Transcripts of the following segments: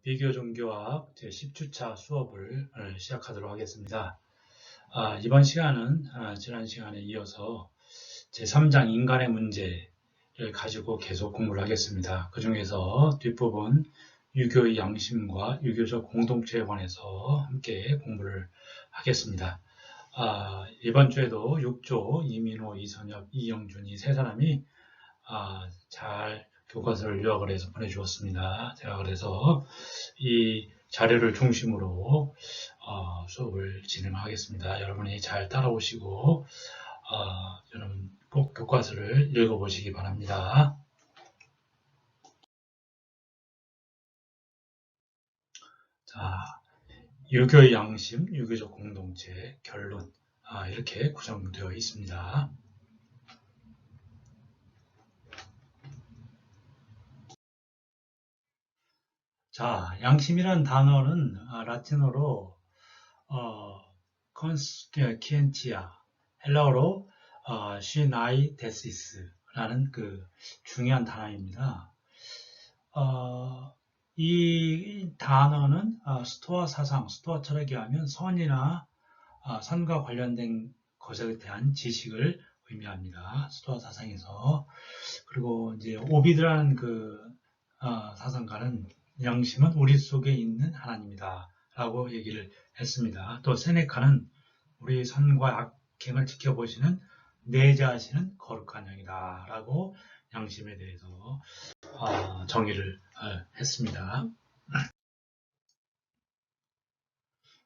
비교종교학 제10주차 수업을 시작하도록 하겠습니다. 이번 시간은 지난 시간에 이어서 제3장 인간의 문제를 가지고 계속 공부를 하겠습니다. 그 중에서 뒷부분 유교의 양심과 유교적 공동체에 관해서 함께 공부를 하겠습니다. 이번 주에도 6조, 이민호, 이선엽, 이영준 이 세 사람이 잘 교과서를 요약을 해서 보내주었습니다. 제가 그래서 이 자료를 중심으로 수업을 진행하겠습니다. 여러분이 잘 따라오시고 여러분 꼭 교과서를 읽어보시기 바랍니다. 자, 유교의 양심, 유교적 공동체, 결론 이렇게 구성되어 있습니다. 자, 양심이라는 단어는 라틴어로 conscientia, 헬라어로 시나이 데시스라는 그 중요한 단어입니다. 이 단어는 스토아 사상, 스토아 철학에 하면 선이나 선과 관련된 것에 대한 지식을 의미합니다. 스토아 사상에서. 그리고 이제 오비드라는 그 사상가는 양심은 우리 속에 있는 하나님이다 라고 얘기를 했습니다. 또 세네카는 우리 선과 악행을 지켜보시는 내재하시는 거룩한 영이다 라고 양심에 대해서 정의를 했습니다.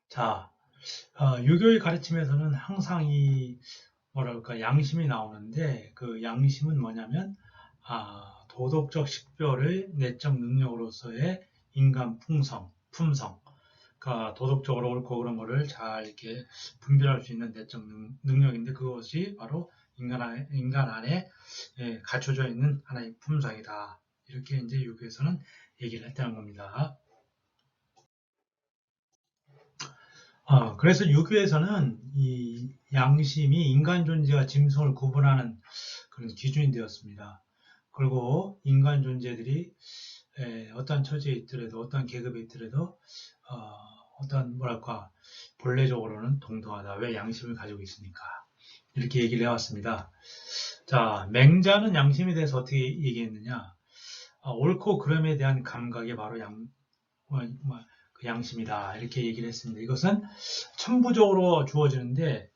자, 유교의 가르침에서는 항상 이 양심이 나오는데 그 양심은 뭐냐면 도덕적 식별의 내적 능력으로서의 인간 품성, 그러니까 도덕적으로 옳고 그런 거를 잘 이렇게 분별할 수 있는 내적 능력인데 그것이 바로 인간 안에 갖춰져 있는 하나의 품성이다. 이렇게 이제 유교에서는 얘기를 했다는 겁니다. 그래서 유교에서는 이 양심이 인간 존재와 짐승을 구분하는 그런 기준이 되었습니다. 그리고 인간 존재들이 어떤 처지에 있더라도 어떤 계급에 있더라도 어떤 본래적으로는 동등하다. 왜 양심을 가지고 있으니까. 이렇게 얘기를 해왔습니다. 자, 맹자는 양심에 대해서 어떻게 얘기했느냐. 옳고 그름에 대한 감각이 바로 그 양심이다. 이렇게 얘기를 했습니다. 이것은 천부적으로 주어지는데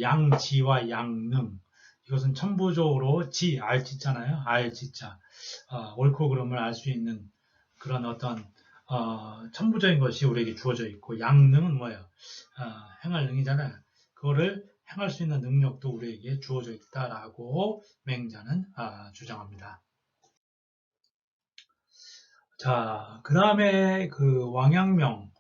양지와 양능 이것은 천부적으로 알지잖아요. 알지자. 옳고 그름을 알 수 있는 그런 어떤 천부적인 것이 우리에게 주어져 있고 양능은 뭐예요? 행할 능이잖아요. 그거를 행할 수 있는 능력도 우리에게 주어져 있다라고 맹자는 주장합니다. 자, 그 다음에 그 왕양명,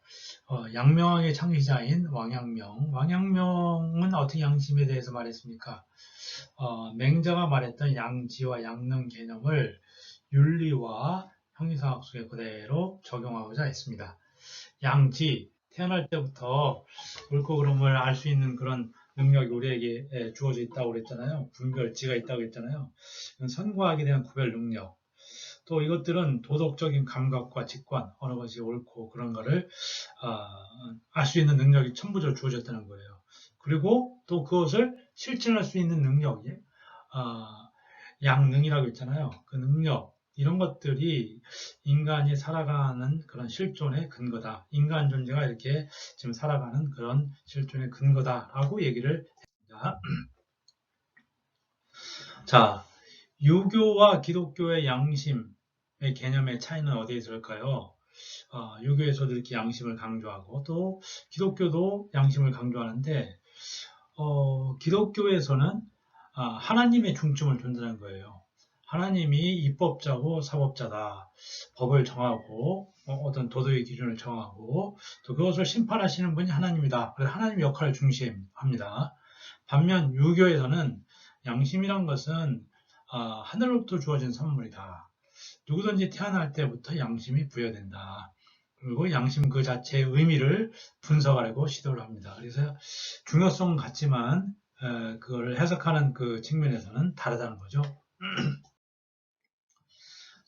양명학의 창시자인 왕양명은 어떻게 양심에 대해서 말했습니까? 맹자가 말했던 양지와 양능 개념을 윤리와 형이상학 속에 그대로 적용하고자 했습니다. 양지, 태어날 때부터 옳고 그름을 알 수 있는 그런 능력이 우리에게 주어져 있다고 그랬잖아요. 분별지가 있다고 그랬잖아요. 선과 악에 대한 구별 능력. 또 이것들은 도덕적인 감각과 직관, 어느 것이 옳고 그런 거를 알 수 있는 능력이 천부적으로 주어졌다는 거예요. 그리고 또 그것을 실천할 수 있는 능력이 양능이라고 했잖아요. 그 능력, 이런 것들이 인간이 살아가는 그런 실존의 근거다. 인간 존재가 이렇게 지금 살아가는 그런 실존의 근거다라고 얘기를 했습니다. 자, 유교와 기독교의 양심의 개념의 차이는 어디에 있을까요? 유교에서도 이렇게 양심을 강조하고 또 기독교도 양심을 강조하는데 기독교에서는 하나님의 중심을 둔다는 거예요. 하나님이 입법자고 사법자다. 법을 정하고 어떤 도덕의 기준을 정하고 또 그것을 심판하시는 분이 하나님이다. 그래서 하나님의 역할을 중시합니다. 반면 유교에서는 양심이란 것은 하늘로부터 주어진 선물이다. 누구든지 태어날 때부터 양심이 부여된다. 그리고 양심 그 자체의 의미를 분석하려고 시도를 합니다. 그래서 중요성은 같지만 그걸 해석하는 그 측면에서는 다르다는 거죠.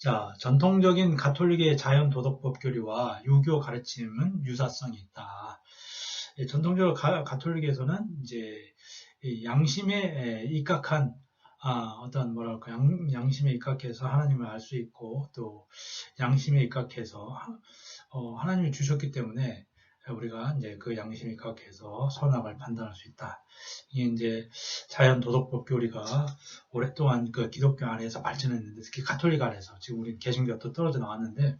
자, 전통적인 가톨릭의 자연도덕법 교리와 유교 가르침은 유사성이 있다. 전통적으로 가톨릭에서는 이제 양심에 입각한 어떤 뭐랄까 양심에 입각해서 하나님을 알 수 있고 또 양심에 입각해서 하나님이 주셨기 때문에 우리가 이제 그 양심에 입각해서 선악을 판단할 수 있다. 이게 이제 자연도덕법 교리가 오랫동안 그 기독교 안에서 발전했는데 특히 가톨릭 안에서 지금 우리 개신교가 또 떨어져 나왔는데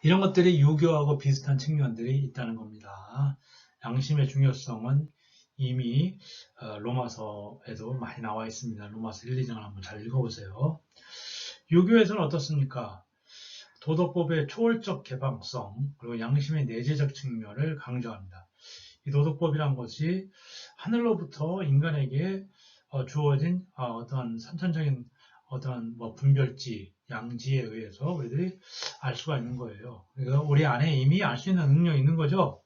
이런 것들이 유교하고 비슷한 측면들이 있다는 겁니다. 양심의 중요성은 이미 로마서에도 많이 나와 있습니다. 로마서 1, 2장을 한번 잘 읽어보세요. 유교에서는 어떻습니까? 도덕법의 초월적 개방성 그리고 양심의 내재적 측면을 강조합니다. 이 도덕법이란 것이 하늘로부터 인간에게 주어진 어떤 선천적인 어떤 뭐 분별지, 양지에 의해서 우리들이 알 수가 있는 거예요. 그러니까 우리 안에 이미 알 수 있는 능력이 있는 거죠.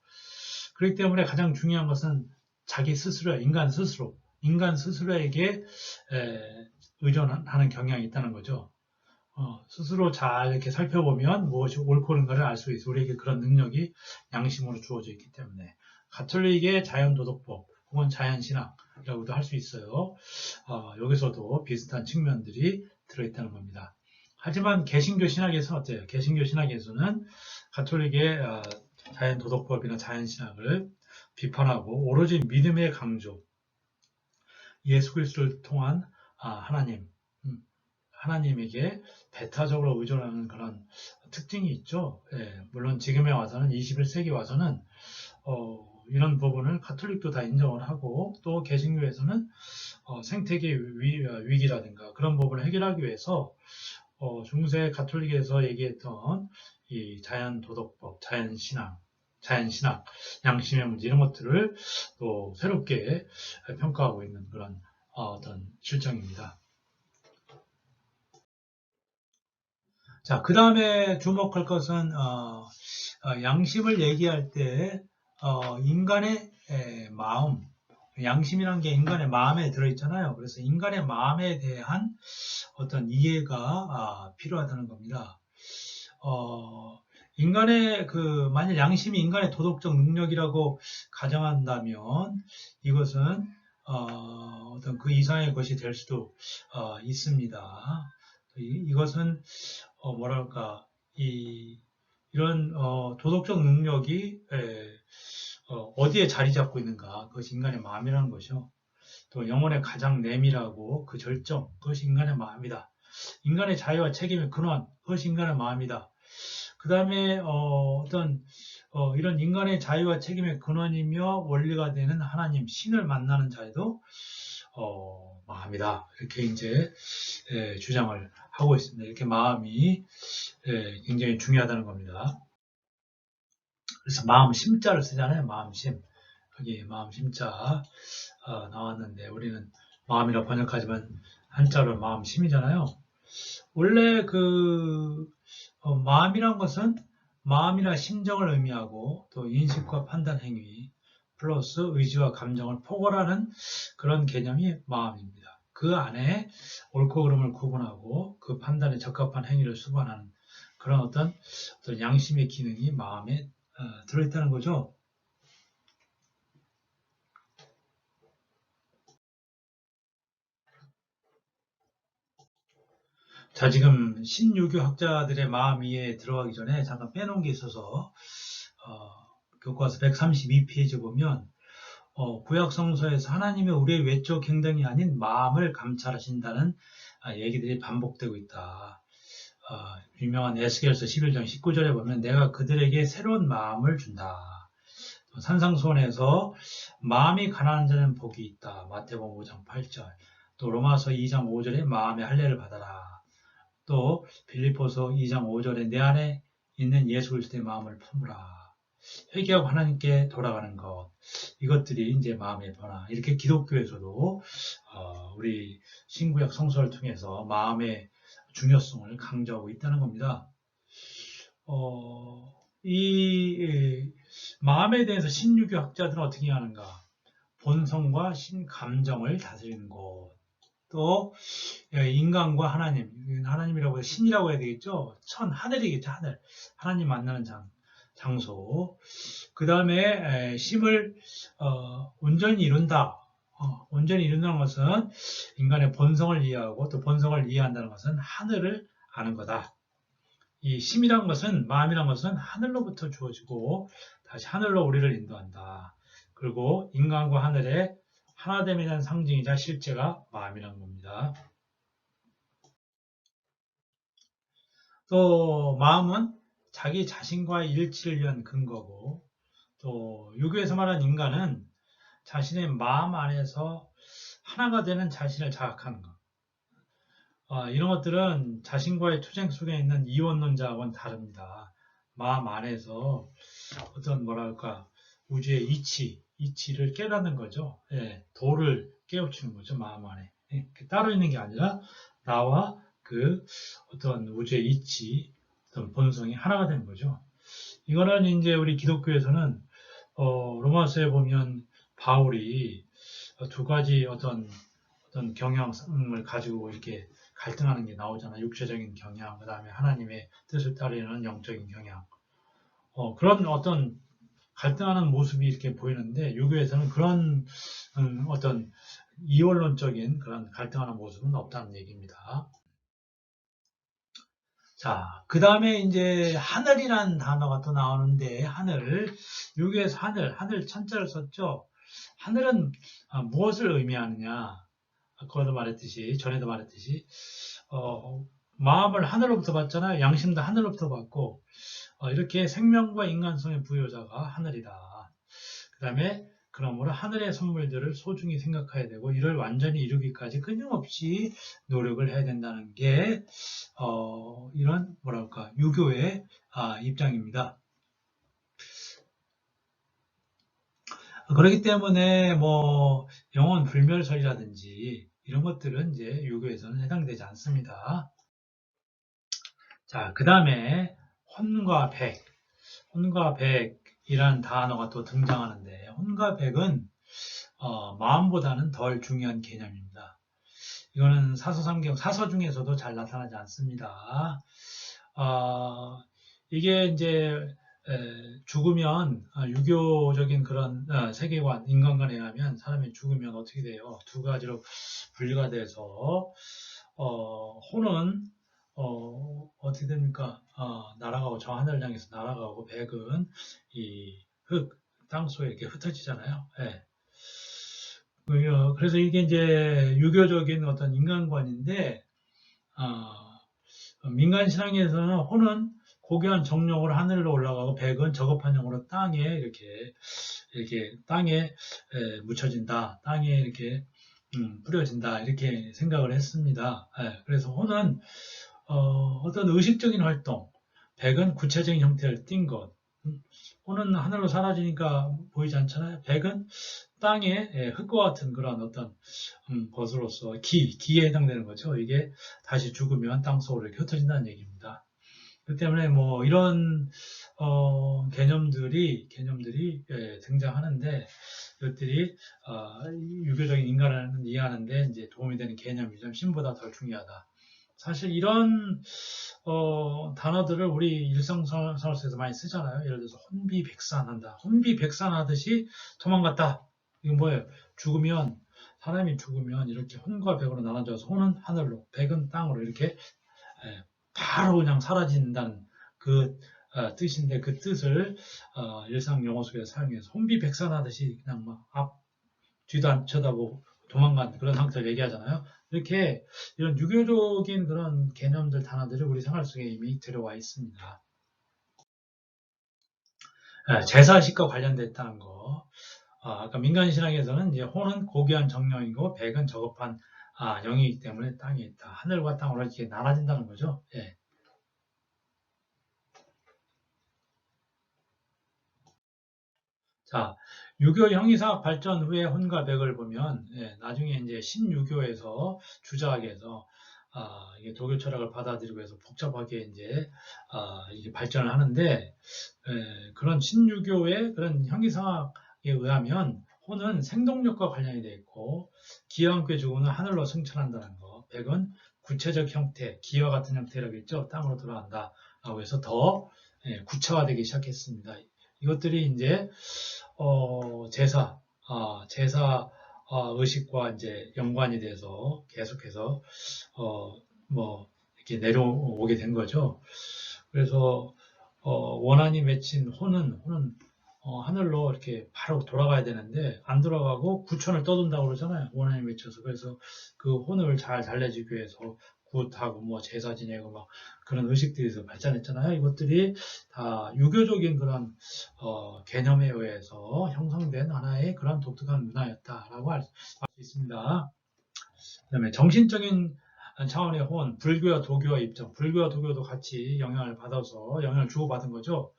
그렇기 때문에 가장 중요한 것은 자기 스스로, 인간 스스로에게 의존하는 경향이 있다는 거죠. 스스로 잘 이렇게 살펴보면 무엇이 옳고 그른가를 알 수 있어. 우리에게 그런 능력이 양심으로 주어져 있기 때문에 가톨릭의 자연도덕법 혹은 자연신학이라고도 할 수 있어요. 여기서도 비슷한 측면들이 들어있다는 겁니다. 하지만 개신교 신학에서는 어때요? 개신교 신학에서는 가톨릭의 자연도덕법이나 자연신학을 비판하고 오로지 믿음의 강조, 예수 그리스도를 통한 하나님에게 배타적으로 의존하는 그런 특징이 있죠. 물론 지금에 와서는 21세기 와서는 이런 부분을 가톨릭도 다 인정을 하고 또 개신교에서는 생태계 위기라든가 그런 부분을 해결하기 위해서 중세 가톨릭에서 얘기했던 이 자연도덕법, 자연신학, 양심의 문제 이런 것들을 또 새롭게 평가하고 있는 그런 어떤 실정입니다. 자, 그 다음에 주목할 것은 양심을 얘기할 때 인간의 마음, 양심이란 게 인간의 마음에 들어있잖아요. 그래서 인간의 마음에 대한 어떤 이해가 필요하다는 겁니다. 인간의 만약 양심이 인간의 도덕적 능력이라고 가정한다면 이것은 어떤 그 이상의 것이 될 수도 있습니다. 이것은 뭐랄까 이런 도덕적 능력이 어디에 자리 잡고 있는가 그것이 인간의 마음이라는 것이요. 또 영혼의 가장 내밀하고 그 절정 그것이 인간의 마음이다. 인간의 자유와 책임의 근원 그것이 인간의 마음이다. 그 다음에 이런 인간의 자유와 책임의 근원이며 원리가 되는 하나님 신을 만나는 자에도 마음이다. 이렇게 이제 주장을 하고 있습니다. 이렇게 마음이 굉장히 중요하다는 겁니다. 그래서 마음 심자를 쓰잖아요. 마음심. 여기 마음 심자 나왔는데 우리는 마음이라 번역하지만 한자로 마음심이잖아요. 원래 마음이란 것은 마음이나 심정을 의미하고 또 인식과 판단 행위 플러스 의지와 감정을 포괄하는 그런 개념이 마음입니다. 그 안에 옳고 그름을 구분하고 그 판단에 적합한 행위를 수반하는 그런 어떤 양심의 기능이 마음에 들어있다는 거죠. 자, 지금 신유교 학자들의 마음 이해에 들어가기 전에 잠깐 빼놓은 게 있어서 교과서 132페이지 보면 구약 성서에서 하나님의 우리의 외적 행동이 아닌 마음을 감찰하신다는 얘기들이 반복되고 있다. 유명한 에스겔서 11장 19절에 보면 내가 그들에게 새로운 마음을 준다. 산상수훈에서 마음이 가난한 자는 복이 있다. 마태복음 5장 8절. 또 로마서 2장 5절에 마음의 할례를 받아라. 또 빌립보서 2장 5절에 내 안에 있는 예수 그리스도의 마음을 품으라. 회개하고 하나님께 돌아가는 것. 이것들이 이제 마음의 변화. 이렇게 기독교에서도 우리 신구약 성서를 통해서 마음의 중요성을 강조하고 있다는 겁니다. 이 마음에 대해서 신유교 학자들은 어떻게 하는가? 본성과 신감정을 다스리는 것. 또 인간과 하나님, 하나님이라고 해서 신이라고 해야 되겠죠. 하늘이겠죠. 하나님 만나는 장소. 그 다음에 심을 온전히 이룬다. 온전히 이룬다는 것은 인간의 본성을 이해하고 또 본성을 이해한다는 것은 하늘을 아는 거다. 이 심이란 것은, 마음이란 것은 하늘로부터 주어지고 다시 하늘로 우리를 인도한다. 그리고 인간과 하늘의 하나됨에 대한 상징이자 실제가 마음이라는 겁니다. 또 마음은 자기 자신과의 일치를 위한 근거고, 또 유교에서 말하는 인간은 자신의 마음 안에서 하나가 되는 자신을 자각하는 것. 이런 것들은 자신과의 투쟁 속에 있는 이원론자와는 다릅니다. 마음 안에서 어떤 뭐랄까 우주의 이치를 깨닫는 거죠. 예, 도를 깨우치는 거죠. 마음 안에. 예, 따로 있는 게 아니라 나와 그 어떤 우주의 이치, 어떤 본성이 하나가 되는 거죠. 이거는 이제 우리 기독교에서는 로마서에 보면 바울이 두 가지 어떤 경향을 가지고 이렇게 갈등하는 게 나오잖아요. 육체적인 경향, 그 다음에 하나님의 뜻을 따르는 영적인 경향. 그런 어떤 갈등하는 모습이 이렇게 보이는데 유교에서는 그런 어떤 이원론적인 그런 갈등하는 모습은 없다는 얘기입니다. 자, 그 다음에 이제 하늘이라는 단어가 또 나오는데 유교에서 하늘 천자를 썼죠. 하늘은 무엇을 의미하느냐? 전에도 말했듯이 마음을 하늘로부터 받잖아요. 양심도 하늘로부터 받고 이렇게 생명과 인간성의 부여자가 하늘이다. 그 다음에 그러므로 하늘의 선물들을 소중히 생각해야 되고 이를 완전히 이루기까지 끊임없이 노력을 해야 된다는 게 이런 유교의 입장입니다. 그렇기 때문에 뭐 영혼 불멸설이라든지 이런 것들은 이제 유교에서는 해당되지 않습니다. 자, 그 다음에 혼과 백이라는 단어가 또 등장하는데 혼과 백은 마음보다는 덜 중요한 개념입니다. 이거는 사서 중에서도 잘 나타나지 않습니다. 이게 이제 죽으면 유교적인 그런 세계관, 인간관에 의하면 사람이 죽으면 어떻게 돼요? 두 가지로 분리가 돼서 혼은 어떻게 됩니까? 날아가고 저 하늘을 향해서 날아가고 백은 이 땅 속에 이렇게 흩어지잖아요. 예. 그래서 이게 이제 유교적인 어떤 인간관인데 민간 신앙에서는 혼은 고귀한 정령으로 하늘로 올라가고 백은 저급한 영으로 땅에 이렇게 땅에 묻혀진다. 땅에 이렇게 뿌려진다. 이렇게 생각을 했습니다. 그래서 혼은 어떤 의식적인 활동, 백은 구체적인 형태를 띈 것. 혼은 하늘로 사라지니까 보이지 않잖아요. 백은 땅에 흙과 같은 그런 어떤 것으로서 기에 해당되는 거죠. 이게 다시 죽으면 땅속으로 이렇게 흩어진다는 얘기입니다. 그 때문에 뭐 이런 개념들이 등장하는데 이것들이 유교적인 인간을 이해하는데 이제 도움이 되는 개념이죠. 신보다 더 중요하다. 사실 이런 단어들을 우리 일상생활 속에서 많이 쓰잖아요. 예를 들어서 혼비백산한다. 혼비백산하듯이 도망갔다. 이건 뭐예요? 사람이 죽으면 이렇게 혼과 백으로 나눠져서 혼은 하늘로, 백은 땅으로 이렇게 바로 그냥 사라진다는 그 뜻인데 그 뜻을 일상 용어 속에서 사용해서 혼비백산하듯이 그냥 막 뒤도 안 쳐다보고 도망간 그런 상태를 얘기하잖아요. 이렇게 이런 유교적인 그런 개념들, 단어들이 우리 생활 속에 이미 들어와 있습니다. 제사식과 관련됐다는 거. 아까 민간신앙에서는 이제 혼은 고귀한 정령이고 백은 저급한 영이기 때문에 땅에 있다. 하늘과 땅으로 이렇게 나눠진다는 거죠. 예. 자, 유교 형이사학 발전 후에 혼과 백을 보면 나중에 이제 신유교에서 주자하게 해서 이게 독일 철학을 받아들이고 해서 복잡하게 이제 이게 발전을 하는데 그런 신유교의 그런 형이사학에 의하면 호는 생동력과 관련이 되어 있고 기와 함께 죽음은 하늘로 승천한다는 거. 백은 구체적 형태, 기와 같은 형태라고 했죠. 땅으로 돌아간다. 라고 해서 더 구체화되기 시작했습니다. 이것들이 이제 제사 의식과 이제 연관이 돼서 계속해서 뭐 이렇게 내려오게 된 거죠. 그래서 원한이 맺힌 호는 하늘로 이렇게 바로 돌아가야 되는데 안 돌아가고 구천을 떠돈다고 그러잖아요. 원한이 맺혀서. 그래서 그 혼을 잘 달래주기 위해서 굿하고 뭐 제사 지내고 막 그런 의식들에서 발전했잖아요. 이것들이 다 유교적인 그런 개념에 의해서 형성된 하나의 그런 독특한 문화였다라고 할 수 있습니다. 그다음에 정신적인 차원의 혼, 불교와 도교와 입장, 불교와 도교도 같이 영향을 주고받은 거죠.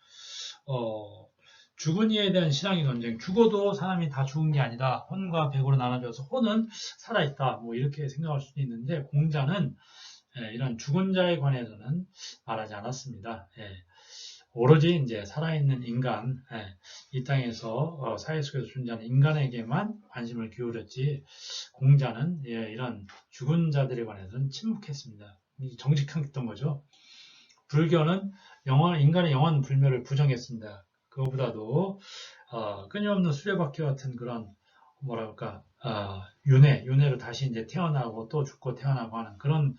죽은 이에 대한 신앙의 논쟁, 죽어도 사람이 다 죽은 게 아니다. 혼과 백으로 나눠져서 혼은 살아있다. 뭐 이렇게 생각할 수도 있는데 공자는 이런 죽은 자에 관해서는 말하지 않았습니다. 오로지 이제 살아있는 인간, 이 땅에서 사회 속에서 존재하는 인간에게만 관심을 기울였지 공자는 이런 죽은 자들에 관해서는 침묵했습니다. 정직했던 거죠. 불교는 인간의 영원 불멸을 부정했습니다. 그거보다도 끊임없는 수레바퀴 같은 그런 뭐랄까 윤회로 다시 이제 태어나고 또 죽고 태어나고 하는 그런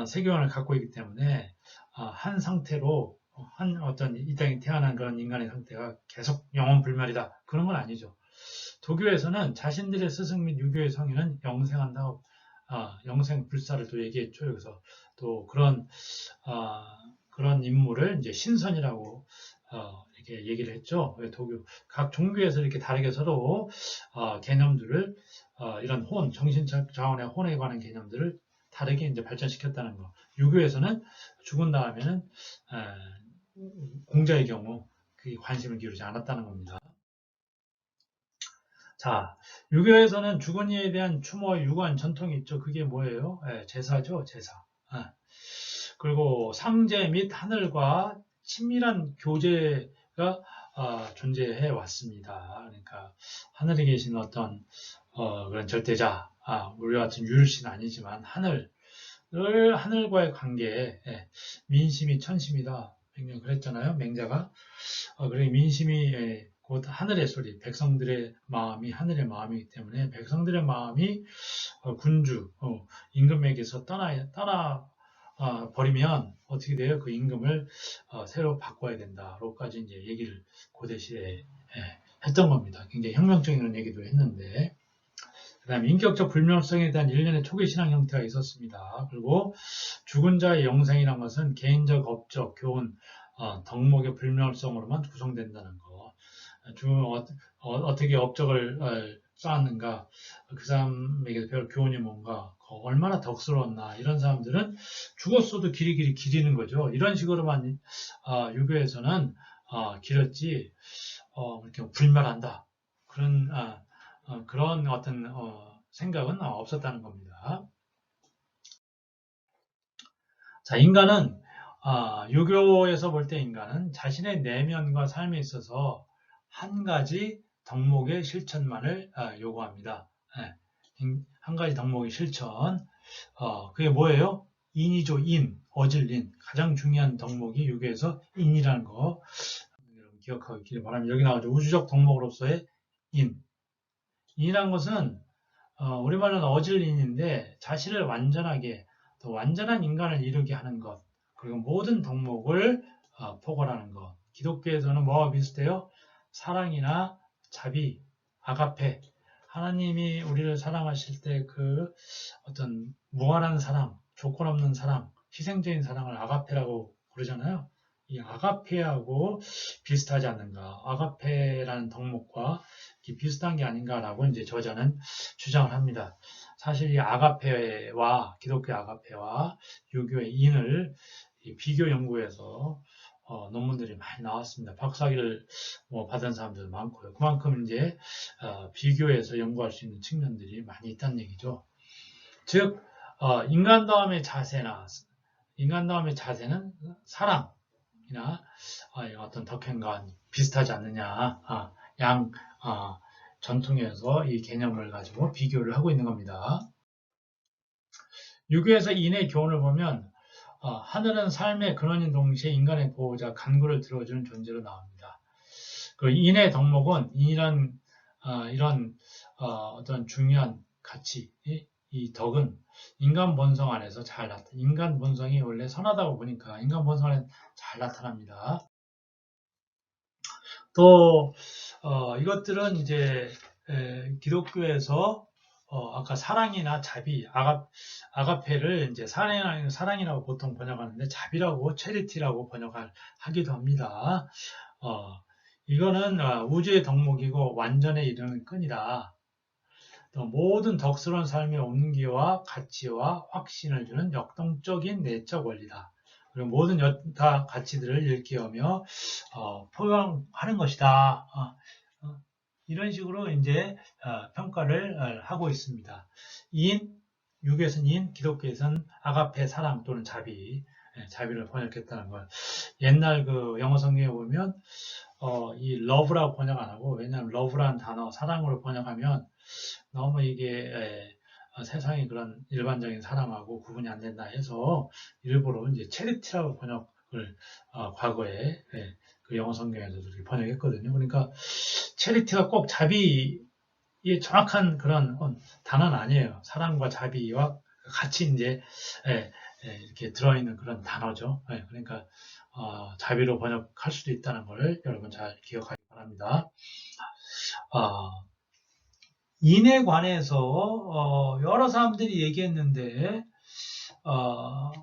세계관을 갖고 있기 때문에 한 상태로 한 어떤 이 땅에 태어난 그런 인간의 상태가 계속 영원 불멸이다 그런 건 아니죠. 도교에서는 자신들의 스승 및 유교의 성인은 영생한다, 영생 불사를 또 얘기했죠. 그래서 또 그런 인물을 이제 신선이라고 이렇게 얘기를 했죠. 도교 각 종교에서 이렇게 다르게 서로 개념들을 이런 정신 자원의 혼에 관한 개념들을 다르게 이제 발전시켰다는 거. 유교에서는 죽은 다음에는 공자의 경우 그 관심을 기울이지 않았다는 겁니다. 자, 유교에서는 죽은 이에 대한 추모 유관 전통이 있죠. 그게 뭐예요? 제사죠, 제사. 그리고 상제 및 하늘과 친밀한 교제가 존재해 왔습니다. 그러니까 하늘에 계신 어떤 그런 절대자, 우리와 같은 유일신 아니지만 하늘과의 관계에 민심이 천심이다. 그랬잖아요. 맹자가. 그래 민심이 곧 하늘의 소리, 백성들의 마음이 하늘의 마음이기 때문에 백성들의 마음이 군주, 임금에게서 떠나 버리면 어떻게 돼요? 그 임금을 새로 바꿔야 된다로까지 이제 얘기를 고대시에 했던 겁니다. 굉장히 혁명적인 얘기도 했는데, 그 다음에 인격적 불멸성에 대한 일련의 초기 신앙 형태가 있었습니다. 그리고 죽은 자의 영생이란 것은 개인적, 업적, 교훈, 덕목의 불멸성으로만 구성된다는 거. 어떻게 업적을 쌓았는가, 그 사람에게서 배울 교훈이 뭔가, 얼마나 덕스러웠나, 이런 사람들은 죽었어도 길이길이 기리는 거죠. 이런 식으로만 유교에서는 길었지 이렇게 불멸한다 그런 어떤 생각은 없었다는 겁니다. 자, 인간은 유교에서 볼 때 인간은 자신의 내면과 삶에 있어서 한 가지 덕목의 실천만을 요구합니다. 한 가지 덕목의 실천. 그게 뭐예요? 인이죠. 어질인. 가장 중요한 덕목이 유교에서 인이라는 거 여러분 기억하길 바랍니다. 여기 나오죠. 우주적 덕목으로서의 인. 인이라는 것은 우리말로는 어질인인데 자신을 완전하게 더 완전한 인간을 이루게 하는 것, 그리고 모든 덕목을 포괄하는 것. 기독교에서는 뭐와 비슷해요? 사랑이나 자비, 아가페. 하나님이 우리를 사랑하실 때 그 어떤 무한한 사랑, 조건 없는 사랑, 희생적인 사랑을 아가페라고 부르잖아요. 이 아가페하고 비슷하지 않는가? 아가페라는 덕목과 비슷한 게 아닌가라고 이제 저자는 주장을 합니다. 사실 이 아가페와 기독교 아가페와 유교의 인을 비교 연구해서 논문들이 많이 나왔습니다. 박사학위를 받은 사람들도 많고요. 그만큼 이제 비교해서 연구할 수 있는 측면들이 많이 있다는 얘기죠. 즉 인간다움의 자세는 사랑이나 어떤 덕행과 비슷하지 않느냐, 전통에서 이 개념을 가지고 비교를 하고 있는 겁니다. 유교에서 인의 교훈을 보면 하늘은 삶의 근원인 동시에 인간의 보호자, 간구를 들어주는 존재로 나옵니다. 그 인의 덕목은 인이란 이런 어떤 중요한 가치, 이 덕은 인간 본성 안에서 잘 나타나. 인간 본성이 원래 선하다고 보니까 인간 본성 안에 잘 나타납니다. 또 이것들은 이제 기독교에서 아까 사랑이나 자비, 아가페를 이제 사랑이라고 보통 번역하는데 자비라고 체리티라고 번역하기도 합니다. 이거는 우주의 덕목이고 완전에 이르는 끈이다. 또 모든 덕스러운 삶의 온기와 가치와 확신을 주는 역동적인 내적 원리다. 그리고 모든 여타 가치들을 일깨우며 포용하는 것이다. 이런 식으로 이제 평가를 하고 있습니다. 유교에서는 인, 기독교에서는 아가페 사랑 또는 자비를 번역했다는 걸. 옛날 그 영어 성경에 보면 이 love라고 번역 안 하고, 왜냐하면 love라는 단어 사랑으로 번역하면 너무 이게 세상의 그런 일반적인 사랑하고 구분이 안 된다 해서 일부러 이제 체리티라고 번역을 과거에 그 영어 성경에서도 이렇게 번역했거든요. 그러니까 체리티가 꼭 자비의 정확한 그런 단어는 아니에요. 사랑과 자비와 같이 이제 이렇게 들어있는 그런 단어죠. 그러니까 자비로 번역할 수도 있다는 걸 여러분 잘 기억하기 바랍니다. 인에 관해서 여러 사람들이 얘기했는데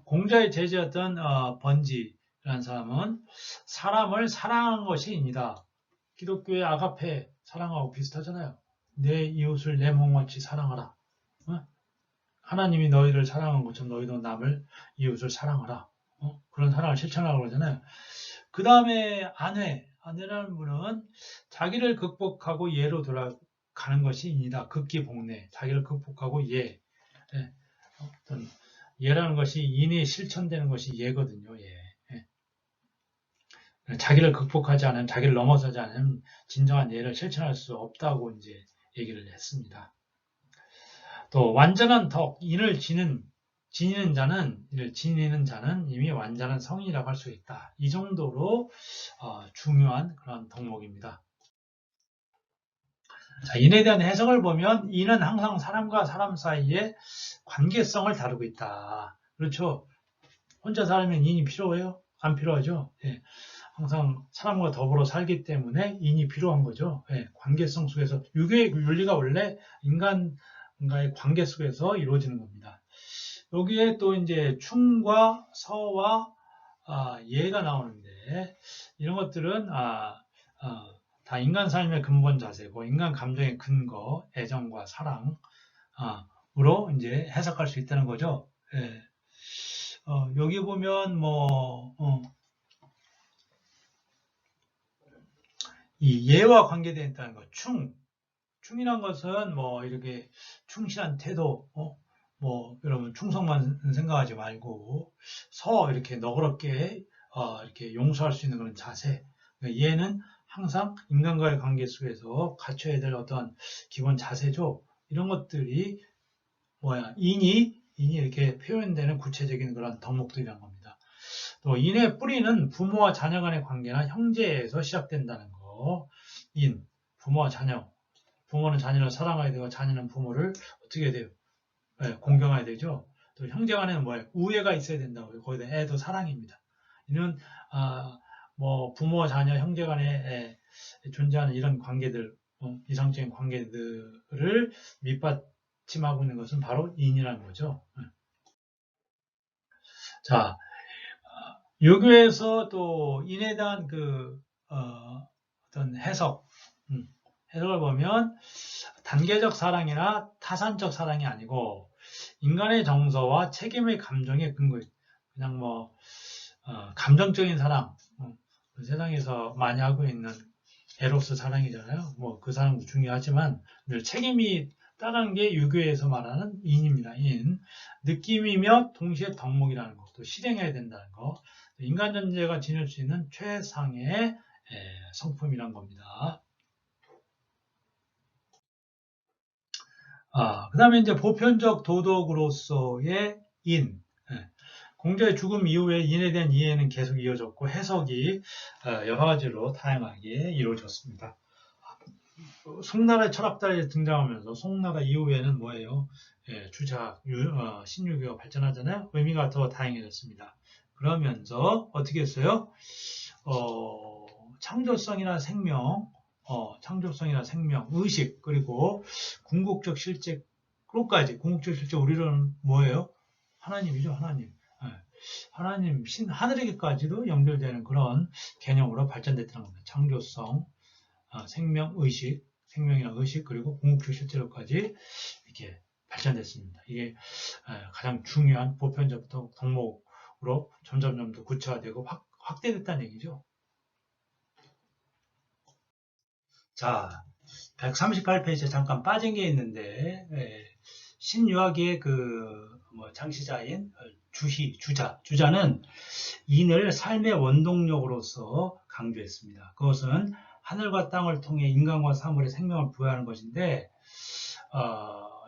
공자의 제자였던 번지라는 사람은 사람을 사랑하는 것이 인이다. 기독교의 아가페 사랑하고 비슷하잖아요. 내 이웃을 내 몸같이 사랑하라. 하나님이 너희를 사랑한 것처럼 너희도 남을 이웃을 사랑하라. 그런 사랑을 실천하라고 그러잖아요. 그 다음에 아내라는 분은 자기를 극복하고 예로 돌아가는 것이 인이다. 극기복례, 자기를 극복하고 어떤 예라는 것이 인이 실천되는 것이 예거든요. 자기를 극복하지 않으면, 자기를 넘어서지 않으면 진정한 예를 실천할 수 없다고 이제 얘기를 했습니다. 또 완전한 덕, 인을 지니는 자는 이미 완전한 성인이라고 할 수 있다. 이 정도로 중요한 그런 덕목입니다. 자, 인에 대한 해석을 보면 인은 항상 사람과 사람 사이의 관계성을 다루고 있다. 그렇죠? 혼자 살면 인이 필요해요? 안 필요하죠? 항상 사람과 더불어 살기 때문에 인이 필요한 거죠. 관계성 속에서 유교의 윤리가 원래 인간과의 관계 속에서 이루어지는 겁니다. 여기에 또 이제 충과 서와 예가 나오는데 이런 것들은 다 인간 삶의 근본 자세고 인간 감정의 근거, 애정과 사랑으로 이제 해석할 수 있다는 거죠. 여기 보면 이 예와 관계되어 있다는 것, 충이란 것은 이렇게 충실한 태도, 여러분 충성만 생각하지 말고 이렇게 너그럽게 이렇게 용서할 수 있는 그런 자세. 예는 항상 인간과의 관계 속에서 갖춰야 될 어떤 기본 자세죠. 이런 것들이 인이 이렇게 표현되는 구체적인 그런 덕목들이란 겁니다. 또 인의 뿌리는 부모와 자녀 간의 관계나 형제에서 시작된다는 거. 부모와 자녀. 부모는 자녀를 사랑해야 되고 자녀는 부모를 어떻게 해야 돼요? 공경해야 되죠. 또 형제 간에는 우애가 있어야 된다고요. 거기다 애도 사랑입니다. 이는 부모와 자녀, 형제 간에 존재하는 이런 관계들, 이상적인 관계들을 밑받침하고 있는 것은 바로 인이라는 거죠. 자, 유교에서 또 인에 대한 어떤 해석을 보면 단계적 사랑이나 타산적 사랑이 아니고 인간의 정서와 책임의 감정에 근거해. 그냥 감정적인 사랑, 세상에서 많이 하고 있는 에로스 사랑이잖아요. 그 사랑도 중요하지만 늘 책임이 따르는 게 유교에서 말하는 인입니다. 느낌이며 동시에 덕목이라는 것도 실행해야 된다는 거. 인간 존재가 지닐 수 있는 최상의 성품이란 겁니다. 그 다음에 이제 보편적 도덕으로서의 인. 공자의 죽음 이후에 인에 대한 이해는 계속 이어졌고 해석이 여러 가지로 다양하게 이루어졌습니다. 송나라의 철학자들이 등장하면서 송나라 이후에는 뭐예요? 주작, 신유교가 발전하잖아요. 의미가 더 다양해졌습니다. 그러면서 어떻게 했어요? 창조성이나 생명, 의식, 그리고 궁극적 실제로까지, 궁극적 실제 우리는 뭐예요? 하나님이죠, 하나님. 하나님, 하늘에게까지도 연결되는 그런 개념으로 발전됐다는 겁니다. 창조성, 생명, 의식, 생명이나 의식, 그리고 궁극적 실제로까지 이렇게 발전됐습니다. 이게 가장 중요한 보편적 덕목으로 점점 더 구체화되고 확대됐다는 얘기죠. 자, 138페이지에 잠깐 빠진 게 있는데, 신유학의 창시자인 주자는 인을 삶의 원동력으로서 강조했습니다. 그것은 하늘과 땅을 통해 인간과 사물의 생명을 부여하는 것인데,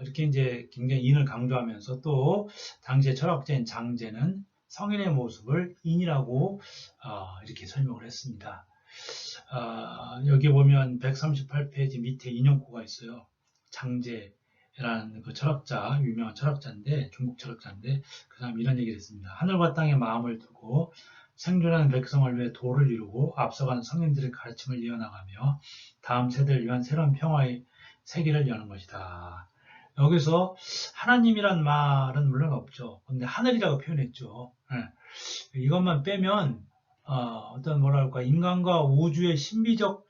이렇게 이제 굉장히 인을 강조하면서 또 당시의 철학자인 장제는 성인의 모습을 인이라고 이렇게 설명을 했습니다. 여기 보면 138페이지 밑에 인용구가 있어요. 장제라는 그 철학자, 유명한 철학자인데, 중국 철학자인데, 그 사람이 이런 얘기를 했습니다. 하늘과 땅에 마음을 두고 생존하는 백성을 위해 도를 이루고 앞서간 성인들의 가르침을 이어나가며 다음 세대를 위한 새로운 평화의 세계를 여는 것이다. 여기서 하나님이란 말은 물론 없죠. 근데 하늘이라고 표현했죠. 이것만 빼면 어떤 뭐랄까 인간과 우주의 신비적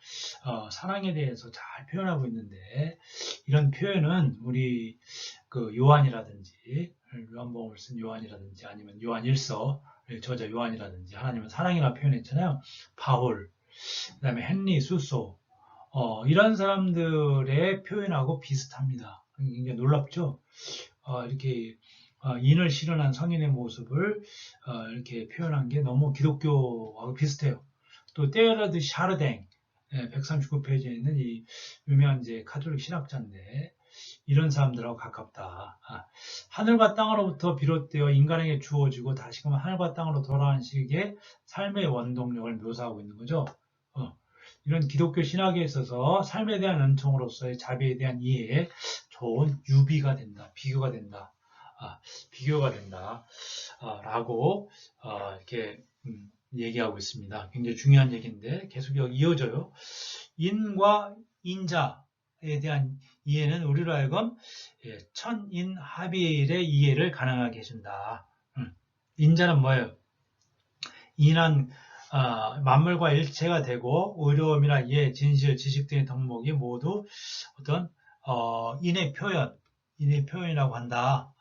사랑에 대해서 잘 표현하고 있는데 이런 표현은 우리 그 요한이라든지 요한복음을 쓴 요한이라든지 아니면 요한 1서 저자 요한이라든지 하나님은 사랑이라 표현했잖아요. 바울, 그다음에 헨리 수소 이런 사람들의 표현하고 비슷합니다. 굉장히 놀랍죠? 이렇게 인을 실현한 성인의 모습을 이렇게 표현한 게 너무 기독교하고 비슷해요. 또 테어드 샤르댕 139페이지에 있는 이 유명한 이제 가톨릭 신학자인데 이런 사람들하고 가깝다. 하늘과 땅으로부터 비롯되어 인간에게 주어지고 다시금 하늘과 땅으로 돌아가는 식의 삶의 원동력을 묘사하고 있는 거죠. 이런 기독교 신학에 있어서 삶에 대한 은총으로서의 자비에 대한 이해에 좋은 유비가 된다, 비교가 된다, 라고 이렇게 얘기하고 있습니다. 굉장히 중요한 얘기인데 계속 이어져요. 인과 인자에 대한 이해는 우리로 하여금 천인합일의 이해를 가능하게 해준다. 인자는 뭐예요? 인한 만물과 일체가 되고 의로움이나 이해, 진실, 지식 등의 덕목이 모두 어떤 인의 표현이라고 한다.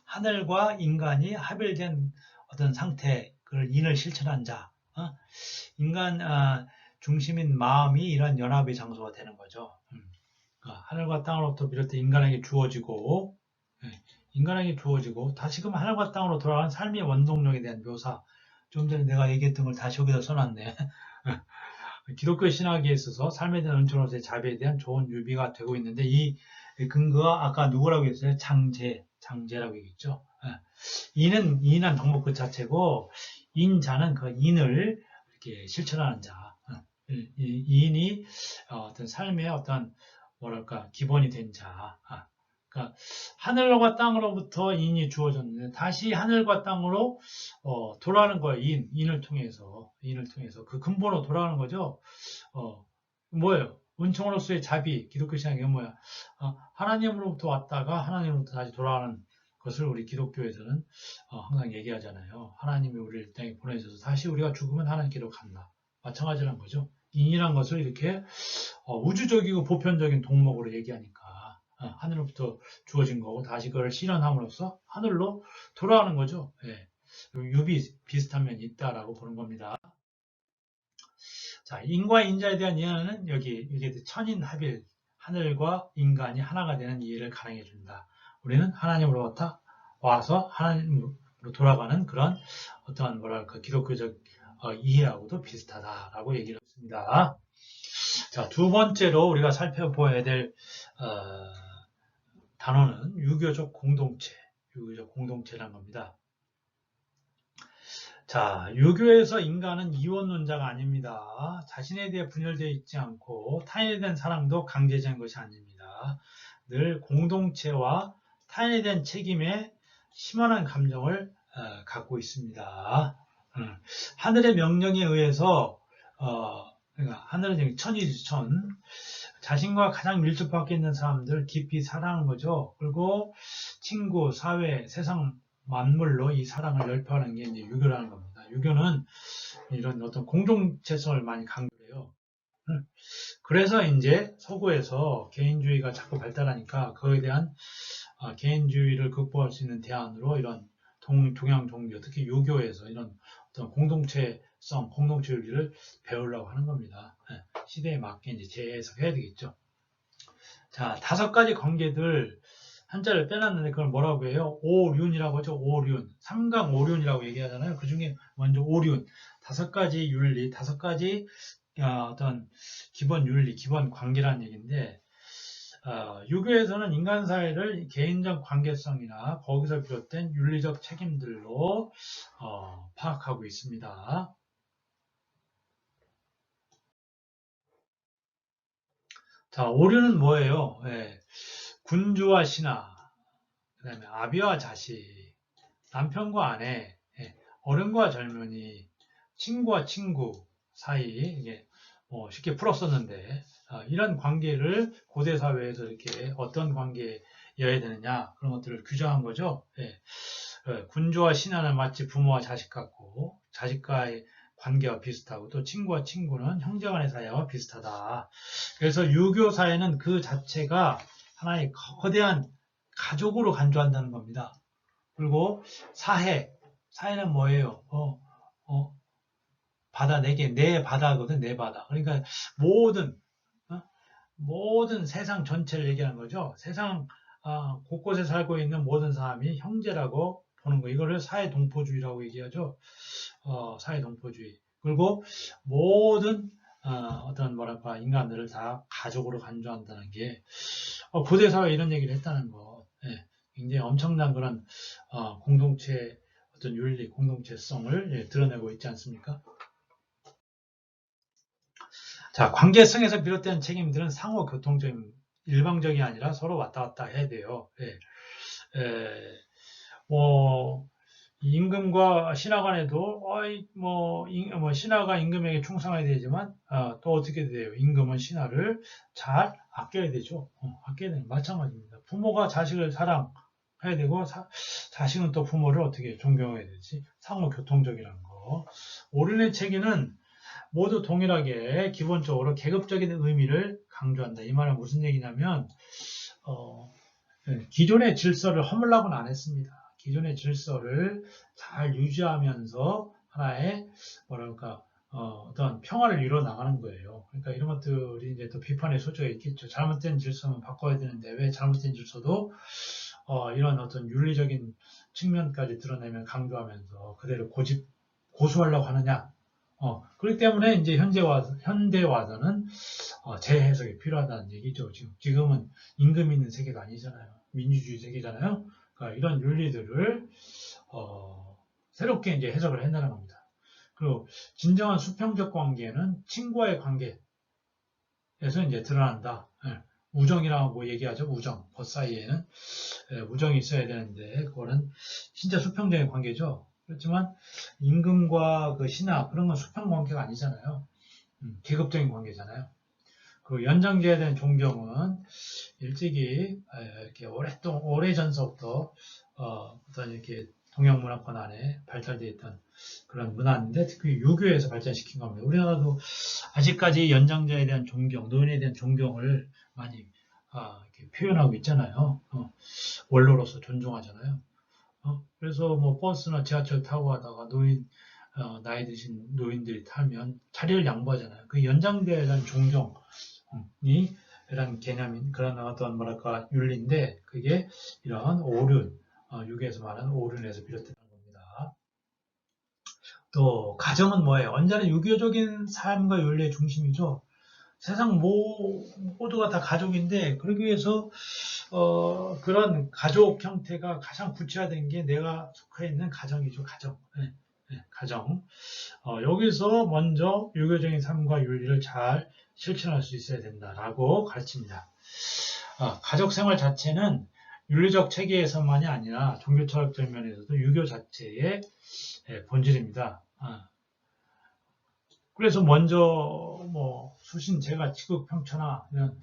하늘과 인간이 합일된 어떤 상태, 그걸 인을 실천한 자, 인간 중심인 마음이 이런 연합의 장소가 되는 거죠. 하늘과 땅으로부터 비롯해 인간에게 주어지고 다시금 하늘과 땅으로 돌아가는 삶의 원동력에 대한 묘사. 좀 전에 내가 얘기했던 걸 다시 여기다 써놨네. 기독교 신학에 있어서 삶에 대한 은총으로서의 자비에 대한 좋은 유비가 되고 있는데 이 근거가 아까 누구라고 했어요? 장제라고 얘기했죠. 인한 덕목 그 자체고 인자는 그 인을 이렇게 실천하는 자. 인이 어떤 삶의 어떤 뭐랄까 기본이 된 자. 그러니까 하늘과 땅으로부터 인이 주어졌는데 다시 하늘과 땅으로 돌아가는 거예요. 인을 통해서 그 근본으로 돌아가는 거죠. 뭐예요? 은총으로서의 자비, 기독교 신앙이 뭐야? 하나님으로부터 왔다가 하나님으로부터 다시 돌아가는 것을 우리 기독교에서는 항상 얘기하잖아요. 하나님이 우리를 땅에 보내셔서 다시 우리가 죽으면 하나님께로 간다. 마찬가지란 거죠. 인이란 것을 이렇게 우주적이고 보편적인 동목으로 얘기하니까 하늘로부터 주어진 거고 다시 그걸 실현함으로써 하늘로 돌아가는 거죠. 유비 비슷한 면이 있다라고 보는 겁니다. 자, 인과 인자에 대한 이해는 여기 천인합일, 하늘과 인간이 하나가 되는 이해를 가능해 준다. 우리는 하나님으로부터 와서 하나님으로 돌아가는 그런 어떠한 뭐랄까 기독교적 이해하고도 비슷하다라고 얘기를 했습니다. 자, 두 번째로 우리가 살펴봐야 될 단어는 유교적 공동체, 유교적 공동체라는 겁니다. 자, 유교에서 인간은 이원론자가 아닙니다. 자신에 대해 분열되어 있지 않고 타인에 대한 사랑도 강제적인 것이 아닙니다. 늘 공동체와 타인에 대한 책임에 심한 감정을 갖고 있습니다. 하늘의 명령에 의해서 그러니까 하늘은 천이지 천. 자신과 가장 밀접하게 있는 사람들 깊이 사랑하는 거죠. 그리고 친구, 사회, 세상 만물로 이 사랑을 열포하는 게 이제 유교라는 겁니다. 유교는 이런 어떤 공동체성을 많이 강조해요. 그래서 이제 서구에서 개인주의가 자꾸 발달하니까 그에 대한 개인주의를 극복할 수 있는 대안으로 이런 동양 종교, 특히 유교에서 이런 어떤 공동체성, 공동체윤리를 배우려고 하는 겁니다. 시대에 맞게 이제 재해석해야 되겠죠. 자, 5가지 관계들 한자를 빼놨는데 그걸 뭐라고 해요? 오륜이라고 하죠. 오륜. 삼강오륜이라고 얘기하잖아요. 그 중에 먼저 오륜. 5가지 윤리, 5가지 어떤 기본 윤리, 기본 관계라는 얘기인데 유교에서는 인간 사회를 개인적 관계성이나 거기서 비롯된 윤리적 책임들로 파악하고 있습니다. 자, 오륜은 뭐예요? 군주와 신하, 그 다음에 아비와 자식, 남편과 아내, 어른과 젊은이, 친구와 친구 사이, 이게 쉽게 풀었었는데, 이런 관계를 고대 사회에서 이렇게 어떤 관계여야 되느냐, 그런 것들을 규정한 거죠. 군주와 신하는 마치 부모와 자식 같고, 자식과의 관계와 비슷하고, 또 친구와 친구는 형제간의 사이와 비슷하다. 그래서 유교 사회는 그 자체가 하나의 거대한 가족으로 간주한다는 겁니다. 그리고 사해는 뭐예요? 바다 4개, 내 바다거든, 내 바다. 그러니까 모든 세상 전체를 얘기하는 거죠. 세상 곳곳에 살고 있는 모든 사람이 형제라고 보는 거. 이거를 사회동포주의라고 얘기하죠. 사회동포주의. 그리고 모든 어떤 인간들을 다 가족으로 간주한다는 게 고대 사회에 이런 얘기를 했다는 거. 굉장히 엄청난 그런 공동체 어떤 윤리, 공동체성을 드러내고 있지 않습니까? 자, 관계성에서 비롯된 책임들은 상호 교통적인 일방적이 아니라 서로 왔다 갔다 해야 돼요. 임금과 신하 간에도 신하가 임금에게 충성해야 되지만 또 어떻게 돼요? 임금은 신하를 잘 아껴야 되죠. 아껴야 되는 마찬가지입니다. 부모가 자식을 사랑해야 되고 자식은 또 부모를 어떻게 존경해야 되지? 상호 교통적이라는 거. 오륜의 책임은 모두 동일하게 기본적으로 계급적인 의미를 강조한다. 이 말은 무슨 얘기냐면 기존의 질서를 허물라고는 안 했습니다. 기존의 질서를 잘 유지하면서 하나의 어떤 평화를 이뤄 나가는 거예요. 그러니까 이런 것들이 이제 또 비판의 소지가 있겠죠. 잘못된 질서는 바꿔야 되는데 왜 잘못된 질서도 이런 어떤 윤리적인 측면까지 드러내면 강조하면서 그대로 고수하려고 하느냐? 그렇기 때문에 이제 현대 와서는 재해석이 필요하다는 얘기죠. 지금은 임금 있는 세계가 아니잖아요. 민주주의 세계잖아요. 그러니까 이런 윤리들을 새롭게 이제 해석을 한다는 겁니다. 그리고 진정한 수평적 관계는 친구와의 관계에서 이제 드러난다. 우정이라고 얘기하죠. 우정. 벗 사이에는 우정이 있어야 되는데 그거는 진짜 수평적인 관계죠. 그렇지만 임금과 그 신하 그런 건 수평 관계가 아니잖아요. 계급적인 관계잖아요. 그 연장제에 대한 존경은 일찍이 이렇게 오래전서부터 어떤 이렇게 동양 문화권 안에 발달되어 있던 그런 문화인데 특히 유교에서 발전시킨 겁니다. 우리나라도 아직까지 연장자에 대한 존경, 노인에 대한 존경을 많이 이렇게 표현하고 있잖아요. 원로로서 존중하잖아요. 그래서 뭐 버스나 지하철 타고 가다가 나이 드신 노인들이 타면 자리를 양보하잖아요. 그 연장자에 대한 존경이 이런 개념인 그런 어떤 윤리인데 그게 이런 오륜, 유교에서 말하는 오륜에서 비롯된 겁니다. 또 가정은 뭐예요? 언제나 유교적인 삶과 윤리의 중심이죠. 세상 모두가 다 가족인데 그러기 위해서 그런 가족 형태가 가장 구체화된 게 내가 속해 있는 가정이죠, 가정. 네, 네, 가정. 여기서 먼저 유교적인 삶과 윤리를 잘 실천할 수 있어야 된다라고 가르칩니다. 가족 생활 자체는 윤리적 체계에서만이 아니라 종교철학적 면에서도 유교 자체의 본질입니다. 그래서 먼저 뭐 수신 제가 지극평천하 이런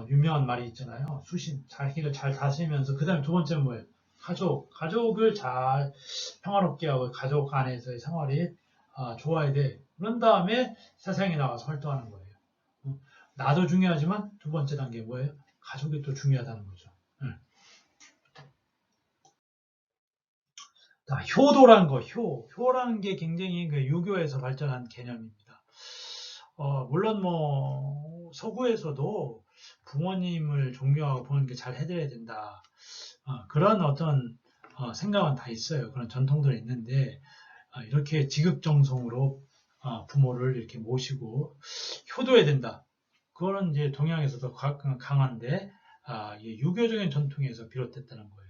유명한 말이 있잖아요. 수신 자기를 잘 다스리면서 그 다음에 두 번째는 뭐예요? 가족을 잘 평화롭게 하고 가족 안에서의 생활이 좋아야 돼. 그런 다음에 세상에 나가서 활동하는 거예요. 나도 중요하지만 두 번째 단계 뭐예요? 가족이 또 중요하다는 거죠. 효도라는 거, 효라는 게 굉장히 그 유교에서 발전한 개념입니다. 물론 뭐 서구에서도 부모님을 존경하고 부모님께 잘 해드려야 된다. 그런 어떤 생각은 다 있어요. 그런 전통들이 있는데 이렇게 지극정성으로 부모를 이렇게 모시고 효도해야 된다. 그거는 이제 동양에서도 강한데 유교적인 전통에서 비롯됐다는 거예요.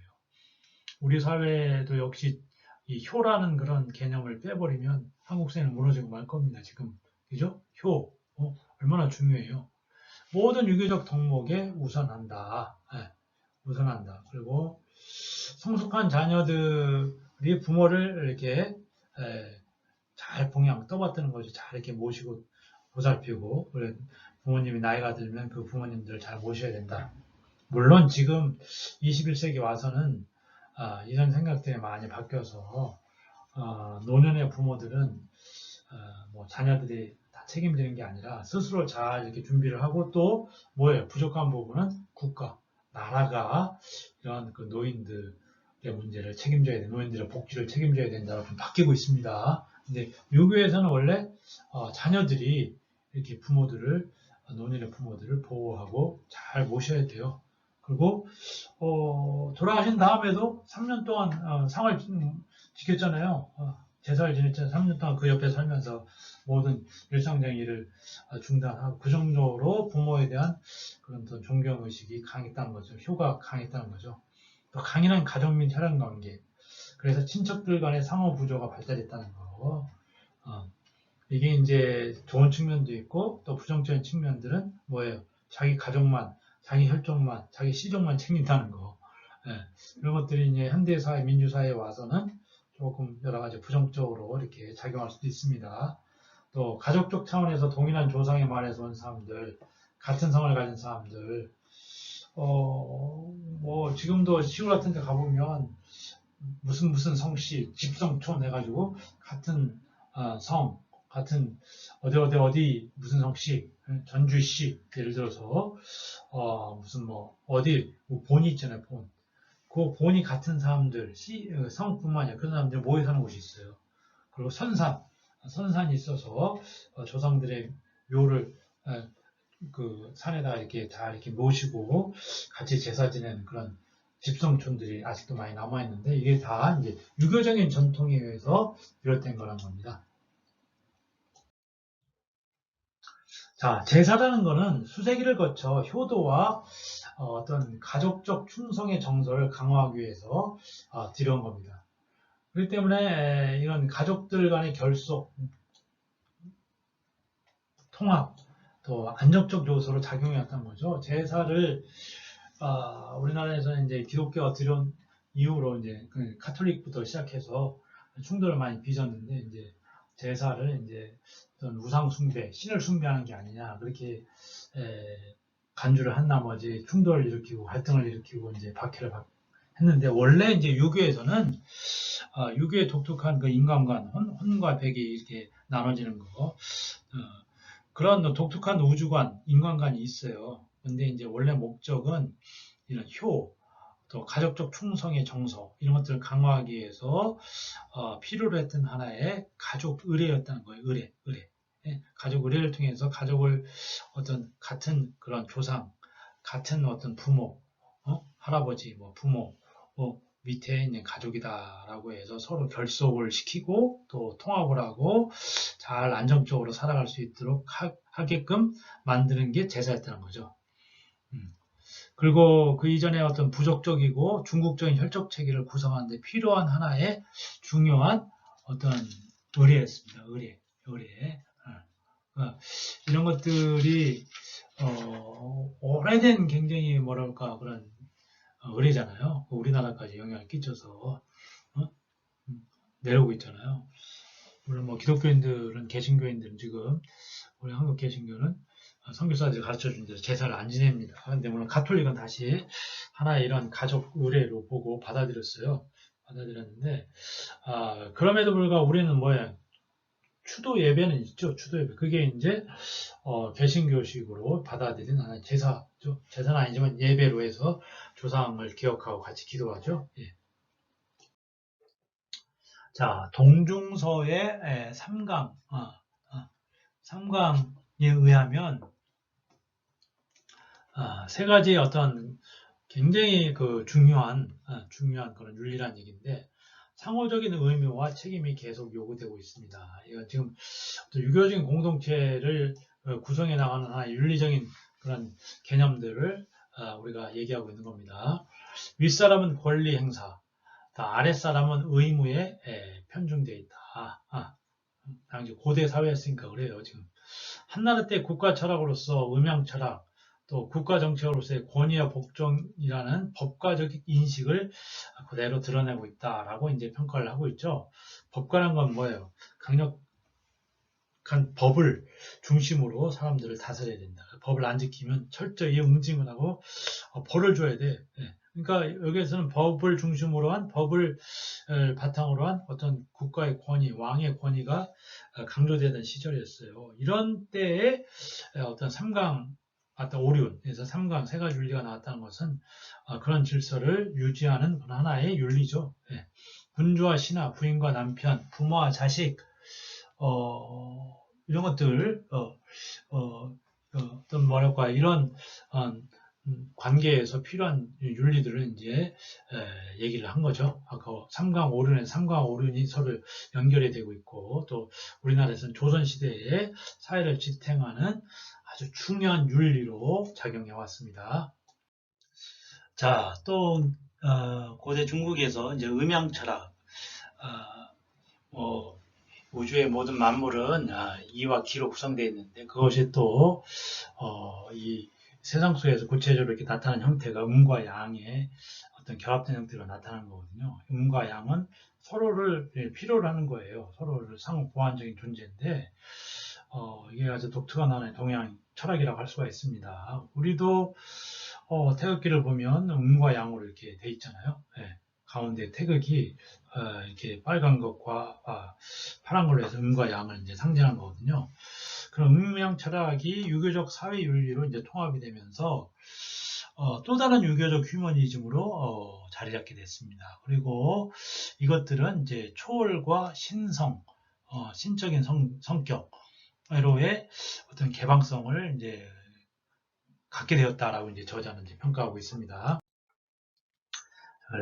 우리 사회도 역시 이 효라는 그런 개념을 빼버리면 한국 사회는 무너지고 말 겁니다. 지금 그죠? 효 얼마나 중요해요. 모든 유교적 덕목에 우선한다. 우선한다. 그리고 성숙한 자녀들이 부모를 이렇게 잘 떠받드는 거죠. 잘 이렇게 모시고 보살피고 부모님이 나이가 들면 그 부모님들을 잘 모셔야 된다. 물론 지금 21세기 와서는 이런 생각들이 많이 바뀌어서 노년의 부모들은 뭐 자녀들이 다 책임지는 게 아니라 스스로 잘 이렇게 준비를 하고 또 뭐예요? 부족한 부분은 국가, 나라가 이런 그 노인들의 문제를 책임져야 돼. 노인들의 복지를 책임져야 된다고 좀 바뀌고 있습니다. 근데 유교에서는 원래 자녀들이 이렇게 노년의 부모들을 보호하고 잘 모셔야 돼요. 그리고 돌아가신 다음에도 3년 동안 상을 지켰잖아요. 제사를 지냈잖아요. 3년 동안 그 옆에 살면서 모든 일상적인 일을 중단하고 그 정도로 부모에 대한 그런 또 존경의식이 강했다는 거죠. 효가 강했다는 거죠. 또 강인한 가족 및 혈연관계. 그래서 친척들 간의 상호 부조가 발달했다는 거. 이게 이제 좋은 측면도 있고 또 부정적인 측면들은 뭐예요? 자기 가족만, 자기 혈족만, 자기 시족만 챙긴다는 거. 이런 것들이 이제 현대사회, 민주사회에 와서는 조금 여러 가지 부정적으로 이렇게 작용할 수도 있습니다. 또 가족적 차원에서 동일한 조상의 말에서 온 사람들, 같은 성을 가진 사람들, 뭐 지금도 시골 같은 데 가보면 무슨 성씨, 집성촌 해가지고 같은 성, 같은 어디 무슨 성씨, 전주시 예를 들어서 무슨 뭐 어디 뭐 본이 있잖아요, 본. 그 본이 같은 사람들, 성뿐만 아니라 그런 사람들이 모여 사는 곳이 있어요. 그리고 선산이 있어서 조상들의 묘를 그 산에다가 이렇게 다 이렇게 모시고 같이 제사 지내는 그런 집성촌들이 아직도 많이 남아 있는데 이게 다 이제 유교적인 전통에 의해서 비롯된 거란 겁니다. 자, 제사라는 거는 수세기를 거쳐 효도와 어떤 가족적 충성의 정서를 강화하기 위해서 들여온 겁니다. 그렇기 때문에 이런 가족들 간의 결속, 통합, 또 안정적 요소로 작용해왔던 거죠. 제사를 우리나라에서는 이제 기독교가 들여온 이후로 이제 카톨릭부터 시작해서 충돌을 많이 빚었는데 이제 제사를 이제 어떤 우상 숭배, 신을 숭배하는 게 아니냐 그렇게 간주를 한 나머지 충돌을 일으키고 갈등을 일으키고 이제 박해를 했는데 원래 이제 유교에서는 유교의 독특한 그 인간관, 혼과 백이 이렇게 나눠지는 거 그런 독특한 우주관, 인간관이 있어요. 근데 이제 원래 목적은 이런 또 가족적 충성의 정서 이런 것들을 강화하기 위해서 필요로 했던 하나의 가족 의례였다는 거예요. 의례. 가족 의례를 통해서 가족을 어떤 같은 그런 조상, 같은 어떤 부모, 할아버지, 뭐 부모, 밑에 있는 가족이다라고 해서 서로 결속을 시키고 또 통합을 하고 잘 안정적으로 살아갈 수 있도록 하게끔 만드는 게 제사였다는 거죠. 그리고 그 이전에 어떤 부족적이고 중국적인 혈족 체계를 구성하는 데 필요한 하나의 중요한 어떤 의례였습니다. 의례. 이런 것들이 오래된 굉장히 뭐랄까 그런 의례잖아요. 우리나라까지 영향을 끼쳐서 내려오고 있잖아요. 물론 뭐 기독교인들은 개신교인들은 지금 우리 한국 개신교는 선교사들이 가르쳐준 대로 제사를 안 지냅니다. 그런데 물론 가톨릭은 다시 하나의 이런 가족 의례로 보고 받아들였는데 그럼에도 불구하고 우리는 뭐예요? 추도 예배는 있죠. 추도 예배. 그게 이제 개신교식으로 받아들인 하나의 제사죠. 제사는 아니지만 예배로 해서 조상을 기억하고 같이 기도하죠. 예. 자, 동중서의 3강에 의하면 세 가지의 어떤 굉장히 그 중요한 그런 윤리란 얘기인데 상호적인 의무와 책임이 계속 요구되고 있습니다. 이건 지금 유교적인 공동체를 구성해 나가는 하나의 윤리적인 그런 개념들을 우리가 얘기하고 있는 겁니다. 윗사람은 권리 행사, 아랫사람은 의무에 편중되어 있다. 당시 고대 사회였으니까 그래요. 지금 한나라 때 국가 철학으로서 음양 철학, 또 국가 정책으로서의 권위와 복종이라는 법과적 인식을 그대로 드러내고 있다라고 이제 평가를 하고 있죠. 법과란 건 뭐예요? 강력한 법을 중심으로 사람들을 다스려야 된다. 법을 안 지키면 철저히 응징을 하고 벌을 줘야 돼. 그러니까 여기에서는 법을 중심으로 한 법을 바탕으로 한 어떤 국가의 권위, 왕의 권위가 강조되던 시절이었어요. 이런 때에 어떤 삼강 오륜에서 삼강 세 가지 윤리가 나왔다는 것은 그런 질서를 유지하는 하나의 윤리죠. 군주와 신하, 부인과 남편, 부모와 자식 이런 것들 어떤 뭐랄까 이런 관계에서 필요한 윤리들을 이제 얘기를 한 거죠. 아까 삼강오륜이 서로 연결이 되고 있고 또 우리나라에서는 조선시대의 사회를 지탱하는 아주 중요한 윤리로 작용해 왔습니다. 자, 또 고대 중국에서 이제 음양 철학, 우주의 모든 만물은 이와 기로 구성되어 있는데 그것이 또 이 세상 속에서 구체적으로 이렇게 나타나는 형태가 음과 양의 어떤 결합된 형태로 나타나는 거거든요. 음과 양은 서로를 필요로 하는 거예요. 서로를 상호 보완적인 존재인데 이게 아주 독특한 하나의 동양 철학이라고 할 수가 있습니다. 우리도 태극기를 보면 음과 양으로 이렇게 돼 있잖아요. 가운데 태극이 이렇게 빨간 것과 파란 걸로 해서 음과 양을 이제 상징한 거거든요. 그럼 음양 철학이 유교적 사회 윤리로 이제 통합이 되면서 또 다른 유교적 휴머니즘으로 자리 잡게 됐습니다. 그리고 이것들은 이제 초월과 신적인 성격으로의 어떤 개방성을 이제 갖게 되었다라고 이제 저자는 이제 평가하고 있습니다.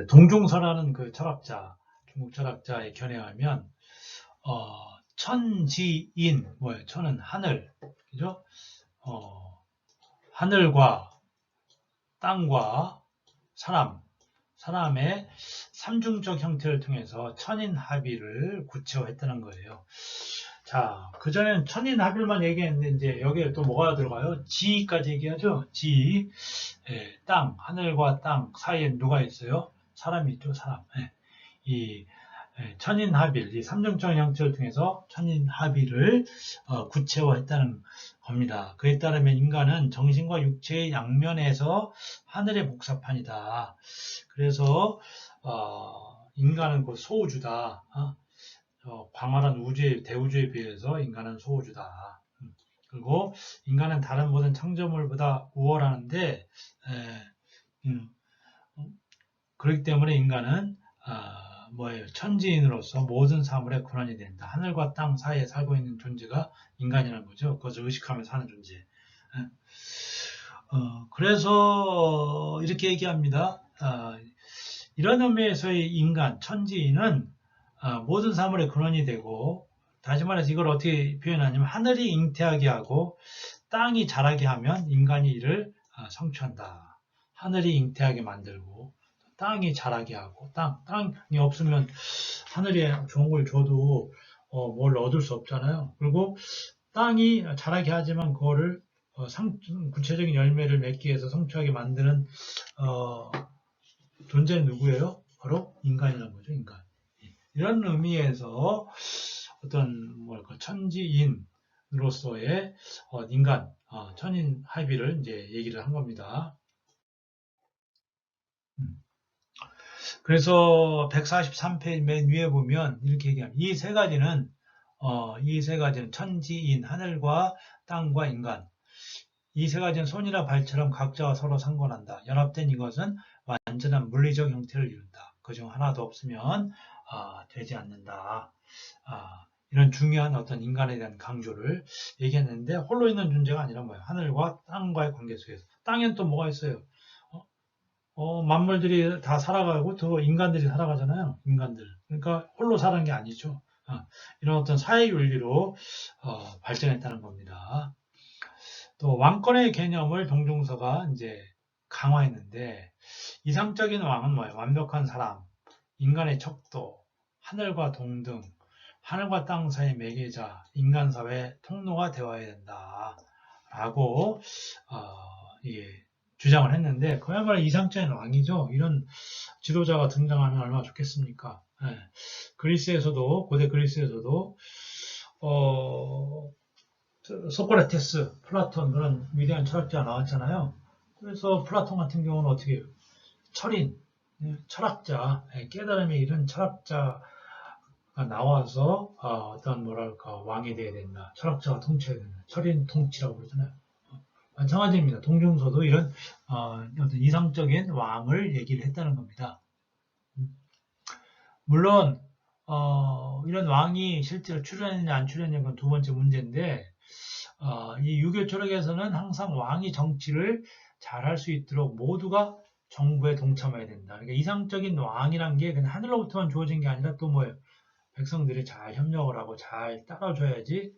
동중서라는 그 철학자, 중국 철학자의 견해에 하면 천지인, 천은 하늘, 그죠? 하늘과 땅과 사람의 삼중적 형태를 통해서 천인합의를 구체화했다는 거예요. 자, 그전에는 천인합의만 얘기했는데 이제 여기에 또 뭐가 들어가요? 지까지 얘기하죠. 지, 땅, 하늘과 땅 사이에 누가 있어요? 사람이 있죠, 사람. 이 천인합의, 이 삼중적 형태를 통해서 천인합의를 구체화했다는 겁니다. 그에 따르면 인간은 정신과 육체의 양면에서 하늘의 복사판이다. 그래서 인간은 그 소우주다. 광활한 대우주에 비해서 인간은 소우주다. 그리고 인간은 다른 모든 창조물보다 우월하는데 그렇기 때문에 인간은 천지인으로서 모든 사물의 근원이 된다. 하늘과 땅 사이에 살고 있는 존재가 인간이라는 거죠. 그것을 의식하며 사는 존재. 그래서 이렇게 얘기합니다. 이런 의미에서의 인간, 천지인은 모든 사물의 근원이 되고, 다시 말해서 이걸 어떻게 표현하냐면 하늘이 잉태하게 하고 땅이 자라게 하면 인간이 이를 성취한다. 하늘이 잉태하게 만들고 땅이 자라게 하고 땅이 없으면 하늘이 좋은 걸 줘도 뭘 얻을 수 없잖아요. 그리고 땅이 자라게 하지만 그거를 구체적인 열매를 맺기 위해서 성취하게 만드는 존재는 누구예요? 바로 인간이라는 거죠. 인간. 이런 의미에서 어떤 천지인으로서의 인간, 천인 합의를 이제 얘기를 한 겁니다. 그래서 143페이지 맨 위에 보면 이렇게 얘기합니다. 이 세 가지는 천지인, 하늘과 땅과 인간. 이 세 가지는 손이나 발처럼 각자와 서로 상관한다. 연합된 이것은 완전한 물리적 형태를 이룬다. 그중 하나도 없으면 되지 않는다. 이런 중요한 어떤 인간에 대한 강조를 얘기했는데 홀로 있는 존재가 아니라 뭐예요? 하늘과 땅과의 관계 속에서. 땅엔 또 뭐가 있어요? 만물들이 다 살아가고 또 인간들이 살아가잖아요. 인간들. 그러니까 홀로 사는 게 아니죠. 이런 어떤 사회 윤리로 발전했다는 겁니다. 또 왕권의 개념을 동종서가 이제 강화했는데 이상적인 왕은 뭐예요? 완벽한 사람, 인간의 척도, 하늘과 동등, 하늘과 땅 사이의 매개자, 인간 사회 통로가 되어야 된다. 라고 주장을 했는데 그야말로 이상적인 왕이죠. 이런 지도자가 등장하면 얼마나 좋겠습니까? 네. 고대 그리스에서도 소크라테스, 플라톤 그런 위대한 철학자가 나왔잖아요. 그래서 플라톤 같은 경우는 어떻게 해요? 철인, 철학자, 깨달음에 이른 철학자가 나와서 어떤 왕이 돼야 된다. 철학자가 통치해야 된다. 철인 통치라고 그러잖아요. 마찬가지입니다. 동종서도 이런 어떤 이상적인 왕을 얘기를 했다는 겁니다. 물론 이런 왕이 실제로 출연했냐 안 출연했냐 건 두 번째 문제인데 이 유교 철학에서는 항상 왕이 정치를 잘할 수 있도록 모두가 정부에 동참해야 된다. 그러니까 이상적인 왕이란 게 그냥 하늘로부터만 주어진 게 아니라 또 뭐예요? 백성들이 잘 협력을 하고 잘 따라줘야지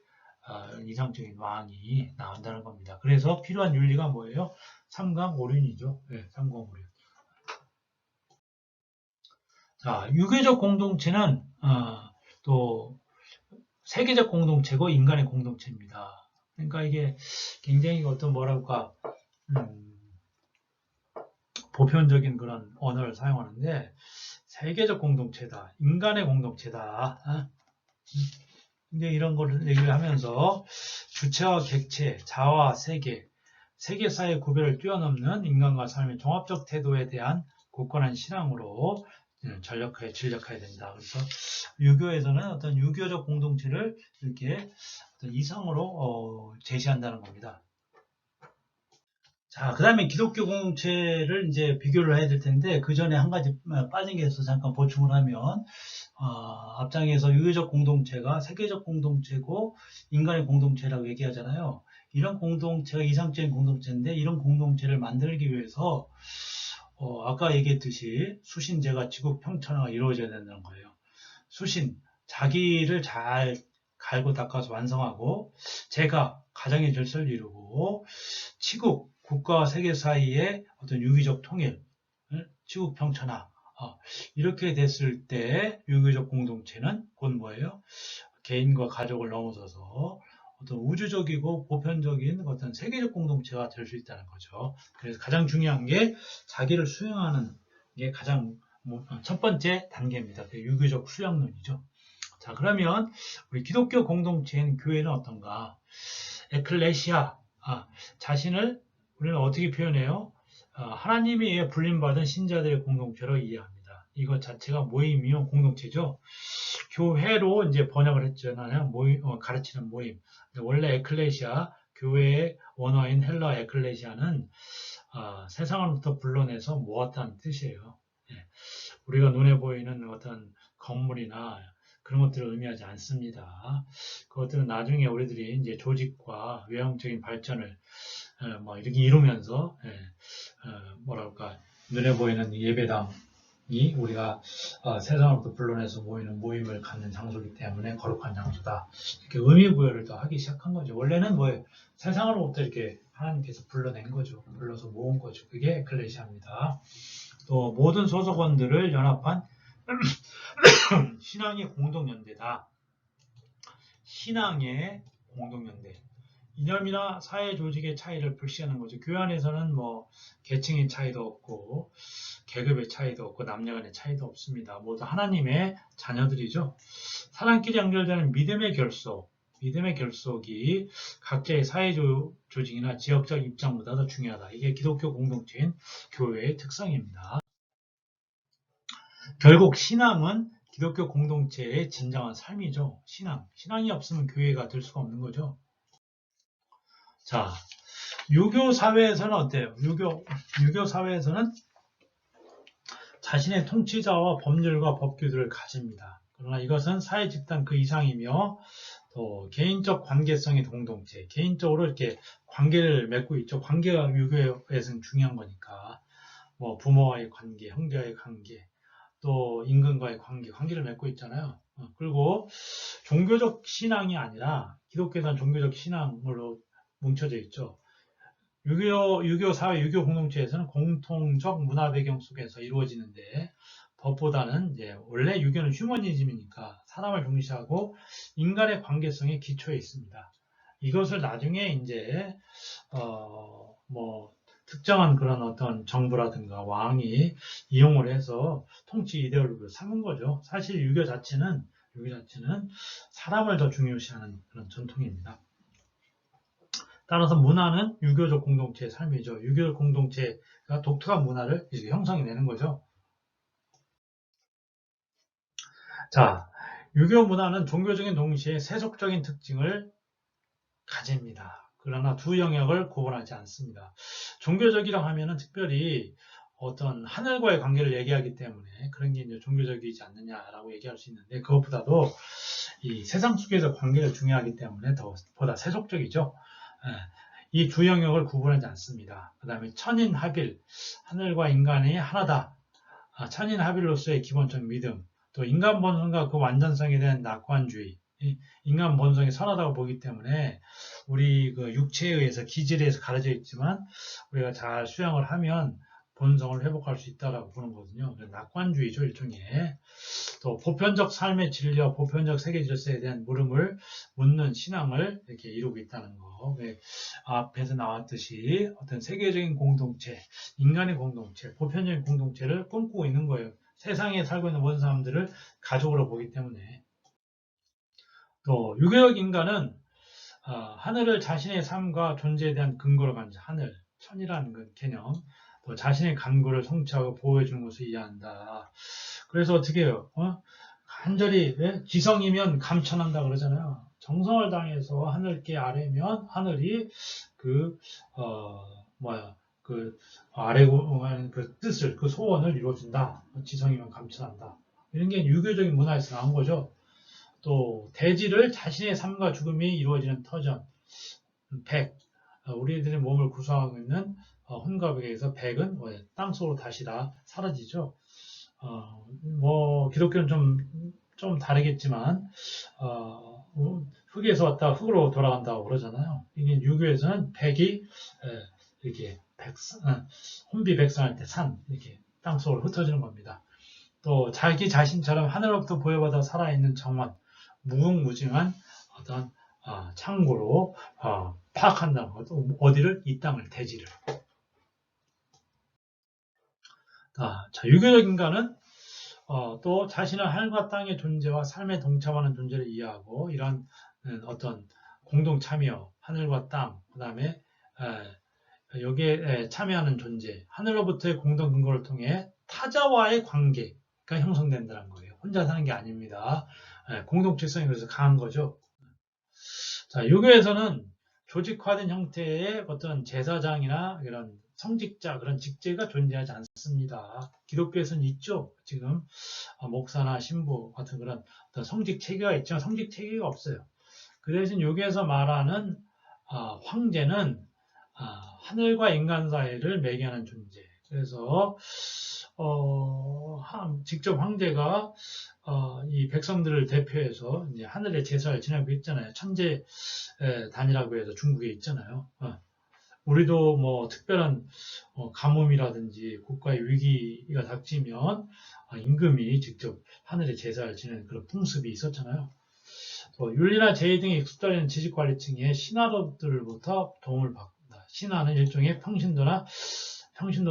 이상적인 왕이 나온다는 겁니다. 그래서 필요한 윤리가 뭐예요? 삼강오륜이죠. 네, 삼강오륜. 자, 유교적 공동체는 또 세계적 공동체고 인간의 공동체입니다. 그러니까 이게 굉장히 어떤 보편적인 그런 언어를 사용하는데 세계적 공동체다, 인간의 공동체다. 이제 이런 거를 얘기를 하면서 주체와 객체, 자아와 세계, 세계사의 구별을 뛰어넘는 인간과 삶의 종합적 태도에 대한 굳건한 신앙으로 진력해야 된다. 그래서 유교에서는 어떤 유교적 공동체를 이렇게 어떤 이상으로 제시한다는 겁니다. 자, 그 다음에 기독교 공동체를 이제 비교를 해야 될 텐데, 그 전에 한 가지 빠진 게 있어서 잠깐 보충을 하면, 앞장에서 유교적 공동체가 세계적 공동체고 인간의 공동체라고 얘기하잖아요. 이런 공동체가 이상적인 공동체인데, 이런 공동체를 만들기 위해서, 아까 얘기했듯이 수신제가 지구 평천화가 이루어져야 된다는 거예요. 수신, 자기를 잘 갈고 닦아서 완성하고, 제가 가정의 질서를 이루고, 치국, 국가와 세계 사이의 어떤 유기적 통일, 치국 평천화, 이렇게 됐을 때 유교적 공동체는 곧 뭐예요? 개인과 가족을 넘어서서 어떤 우주적이고 보편적인 어떤 세계적 공동체가 될 수 있다는 거죠. 그래서 가장 중요한 게 자기를 수용하는 게 가장 첫 번째 단계입니다. 유교적 수용론이죠. 자, 그러면 우리 기독교 공동체인 교회는 어떤가? 에클레시아, 자신을 우리는 어떻게 표현해요? 하나님에 의해 불림받은 신자들의 공동체로 이해합니다. 이것 자체가 모임이요, 공동체죠. 교회로 이제 번역을 했잖아요. 가르치는 모임. 원래 에클레시아, 교회의 원어인 헬라 에클레시아는 세상으로부터 불러내서 모았다는 뜻이에요. 우리가 눈에 보이는 어떤 건물이나 그런 것들을 의미하지 않습니다. 그것들은 나중에 우리들이 이제 조직과 외형적인 발전을 이렇게 이루면서 눈에 보이는 예배당이 우리가 세상으로부터 불러내서 모이는 모임을 갖는 장소이기 때문에 거룩한 장소다. 이렇게 의미 부여를 더 하기 시작한 거죠. 원래는 세상으로부터 이렇게 하나님께서 불러낸 거죠. 불러서 모은 거죠. 그게 에클레시아입니다. 또 모든 소속원들을 연합한 신앙의 공동연대다. 신앙의 공동연대. 이념이나 사회 조직의 차이를 불시하는 거죠. 교회 안에서는 뭐 계층의 차이도 없고 계급의 차이도 없고 남녀 간의 차이도 없습니다. 모두 하나님의 자녀들이죠. 사람끼리 연결되는 믿음의 결속이 각자의 사회 조직이나 지역적 입장보다 더 중요하다. 이게 기독교 공동체인 교회의 특성입니다. 결국 신앙은 기독교 공동체의 진정한 삶이죠. 신앙이 없으면 교회가 될 수가 없는 거죠. 자, 유교 사회에서는 어때요? 유교 사회에서는 자신의 통치자와 법률과 법규들을 가집니다. 그러나 이것은 사회 집단 그 이상이며 또 개인적 관계성의 공동체, 개인적으로 이렇게 관계를 맺고 있죠. 관계가 유교에서는 중요한 거니까 뭐 부모와의 관계, 형제와의 관계, 또 임금과의 관계를 맺고 있잖아요. 그리고 종교적 신앙이 아니라 기독교에서는 종교적 신앙으로 뭉쳐져 있죠. 유교 사회, 유교 공동체에서는 공통적 문화 배경 속에서 이루어지는데 법보다는 이제 원래 유교는 휴머니즘이니까 사람을 중시하고 인간의 관계성에 기초해 있습니다. 이것을 나중에 이제 뭐 특정한 그런 어떤 정부라든가 왕이 이용을 해서 통치 이데올로기를 삼은 거죠. 사실 유교 자체는 사람을 더 중요시하는 그런 전통입니다. 따라서 문화는 유교적 공동체의 삶이죠. 유교적 공동체가 독특한 문화를 이제 형성해내는 거죠. 자, 유교 문화는 종교적인 동시에 세속적인 특징을 가집니다. 그러나 두 영역을 구분하지 않습니다. 종교적이라고 하면은 특별히 어떤 하늘과의 관계를 얘기하기 때문에 그런 게 이제 종교적이지 않느냐라고 얘기할 수 있는데 그것보다도 이 세상 속에서 관계가 중요하기 때문에 보다 세속적이죠. 이 두 영역을 구분하지 않습니다. 그 다음에 천인합일, 하늘과 인간이 하나다. 천인합일로서의 기본적 믿음, 또 인간 본성과 그 완전성에 대한 낙관주의, 인간 본성이 선하다고 보기 때문에 우리 그 육체에 의해서 기질에 의해서 가려져 있지만 우리가 잘 수양을 하면 본성을 회복할 수 있다라고 보는 거거든요. 낙관주의죠, 일종의. 또 보편적 삶의 진리와 보편적 세계 질서에 대한 물음을 묻는 신앙을 이렇게 이루고 있다는 거. 앞에서 나왔듯이 어떤 세계적인 공동체, 인간의 공동체, 보편적인 공동체를 꿈꾸고 있는 거예요. 세상에 살고 있는 모든 사람들을 가족으로 보기 때문에. 또 유교적 인간은 하늘을 자신의 삶과 존재에 대한 근거로 가진 하늘, 천이라는 그 개념, 또 자신의 간구를 성취하고 보호해 주는 것을 이해한다. 그래서 어떻게 해요? 간절히 지성이면 감천한다 그러잖아요. 정성을 다해서 하늘께 아뢰면 하늘이 아래고 하는 그 뜻을, 그 소원을 이루어준다. 지성이면 감천한다. 이런 게 유교적인 문화에서 나온 거죠. 또 대지를 자신의 삶과 죽음이 이루어지는 터전, 백, 우리들의 몸을 구성하고 있는 혼갑에게서 백은 땅속으로 다시 다 사라지죠. 기독교는 좀 다르겠지만 흙에서 왔다 흙으로 돌아간다고 그러잖아요. 이게 유교에서는 백이 이렇게 혼비백산할 때 산 이렇게 땅속으로 흩어지는 겁니다. 또 자기 자신처럼 하늘로부터 보여받아 살아있는 정원, 무궁무진한 어떤 창고로 파악한다는 것. 어디를? 이 땅을, 대지를. 자, 유교적 인간은 또 자신의 하늘과 땅의 존재와 삶에 동참하는 존재를 이해하고 이런 어떤 공동 참여, 하늘과 땅, 그 다음에 여기에 참여하는 존재, 하늘로부터의 공동 근거를 통해 타자와의 관계가 형성된다는 거예요. 혼자 사는 게 아닙니다. 공동체성이 그래서 강한 거죠. 자, 유교에서는 조직화된 형태의 어떤 제사장이나 이런 성직자, 그런 직제가 존재하지 않습니다. 기독교에서는 있죠. 지금 목사나 신부 같은 그런 어떤 성직 체계가 있지만 성직 체계가 없어요. 그 대신 유교에서 말하는 황제는 하늘과 인간 사이를 매개하는 존재. 그래서 직접 황제가 이 백성들을 대표해서 이제 하늘의 제사를 지내고 있잖아요. 천재 단이라고 해서 중국에 있잖아요. 우리도 뭐 특별한 가뭄이라든지 국가의 위기가 닥치면 임금이 직접 하늘에 제사를 지내는 그런 풍습이 있었잖아요. 윤리나 제의 등에 익숙하는 지식관리층의 신하들로부터 도움을 받는다. 신하는 일종의 평신도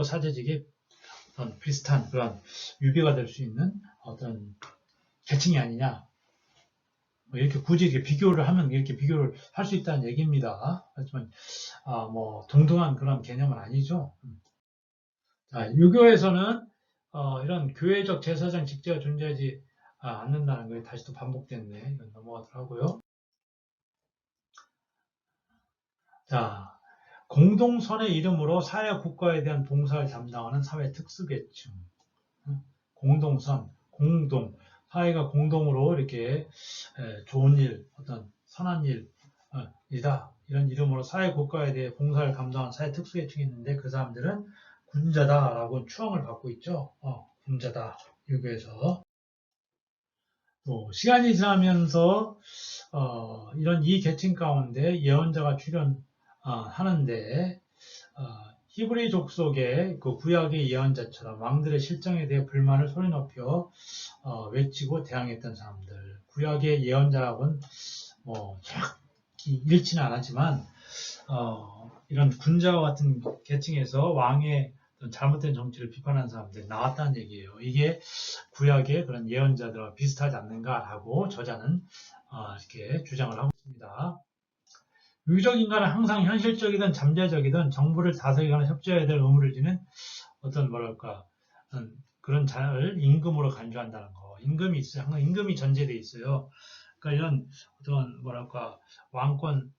사제직의 어떤 비슷한 그런 유비가 될 수 있는 어떤 계층이 아니냐. 이렇게 굳이 이렇게 비교를 하면 이렇게 비교를 할 수 있다는 얘기입니다. 하지만 뭐 동등한 그런 개념은 아니죠. 자, 유교에서는 이런 교회적 제사장 직제가 존재하지 않는다는 게 다시 또 반복됐네. 이건 넘어가도록 하고요. 자, 공동선의 이름으로 사회 국가에 대한 봉사를 담당하는 사회 특수계층. 공동선, 공동, 사회가 공동으로 이렇게 좋은 일, 어떤 선한 일이다. 이런 이름으로 사회 국가에 대해 봉사를 감당하는 사회 특수계층이 있는데 그 사람들은 군자다라고 추앙을 받고 있죠. 군자다. 유교에서. 또 시간이 지나면서 이런 이 계층 가운데 예언자가 출현하는데 히브리 족속의 그 구약의 예언자처럼 왕들의 실정에 대해 불만을 소리 높여 외치고 대항했던 사람들. 구약의 예언자하고는 뭐 정확히 일치는 않았지만 이런 군자와 같은 계층에서 왕의 잘못된 정치를 비판하는 사람들이 나왔다는 얘기예요. 이게 구약의 그런 예언자들과 비슷하지 않는가라고 저자는 이렇게 주장을 하고 있습니다. 유기적 인간은 항상 현실적이든 잠재적이든 정부를 다스리거나 협조해야 될 의무를 지는 어떤 뭐랄까 그런 자를 임금으로 간주한다는 거. 임금이 있어요. 항상 임금이 전제돼 있어요. 그러니까 이런 어떤 뭐랄까 왕권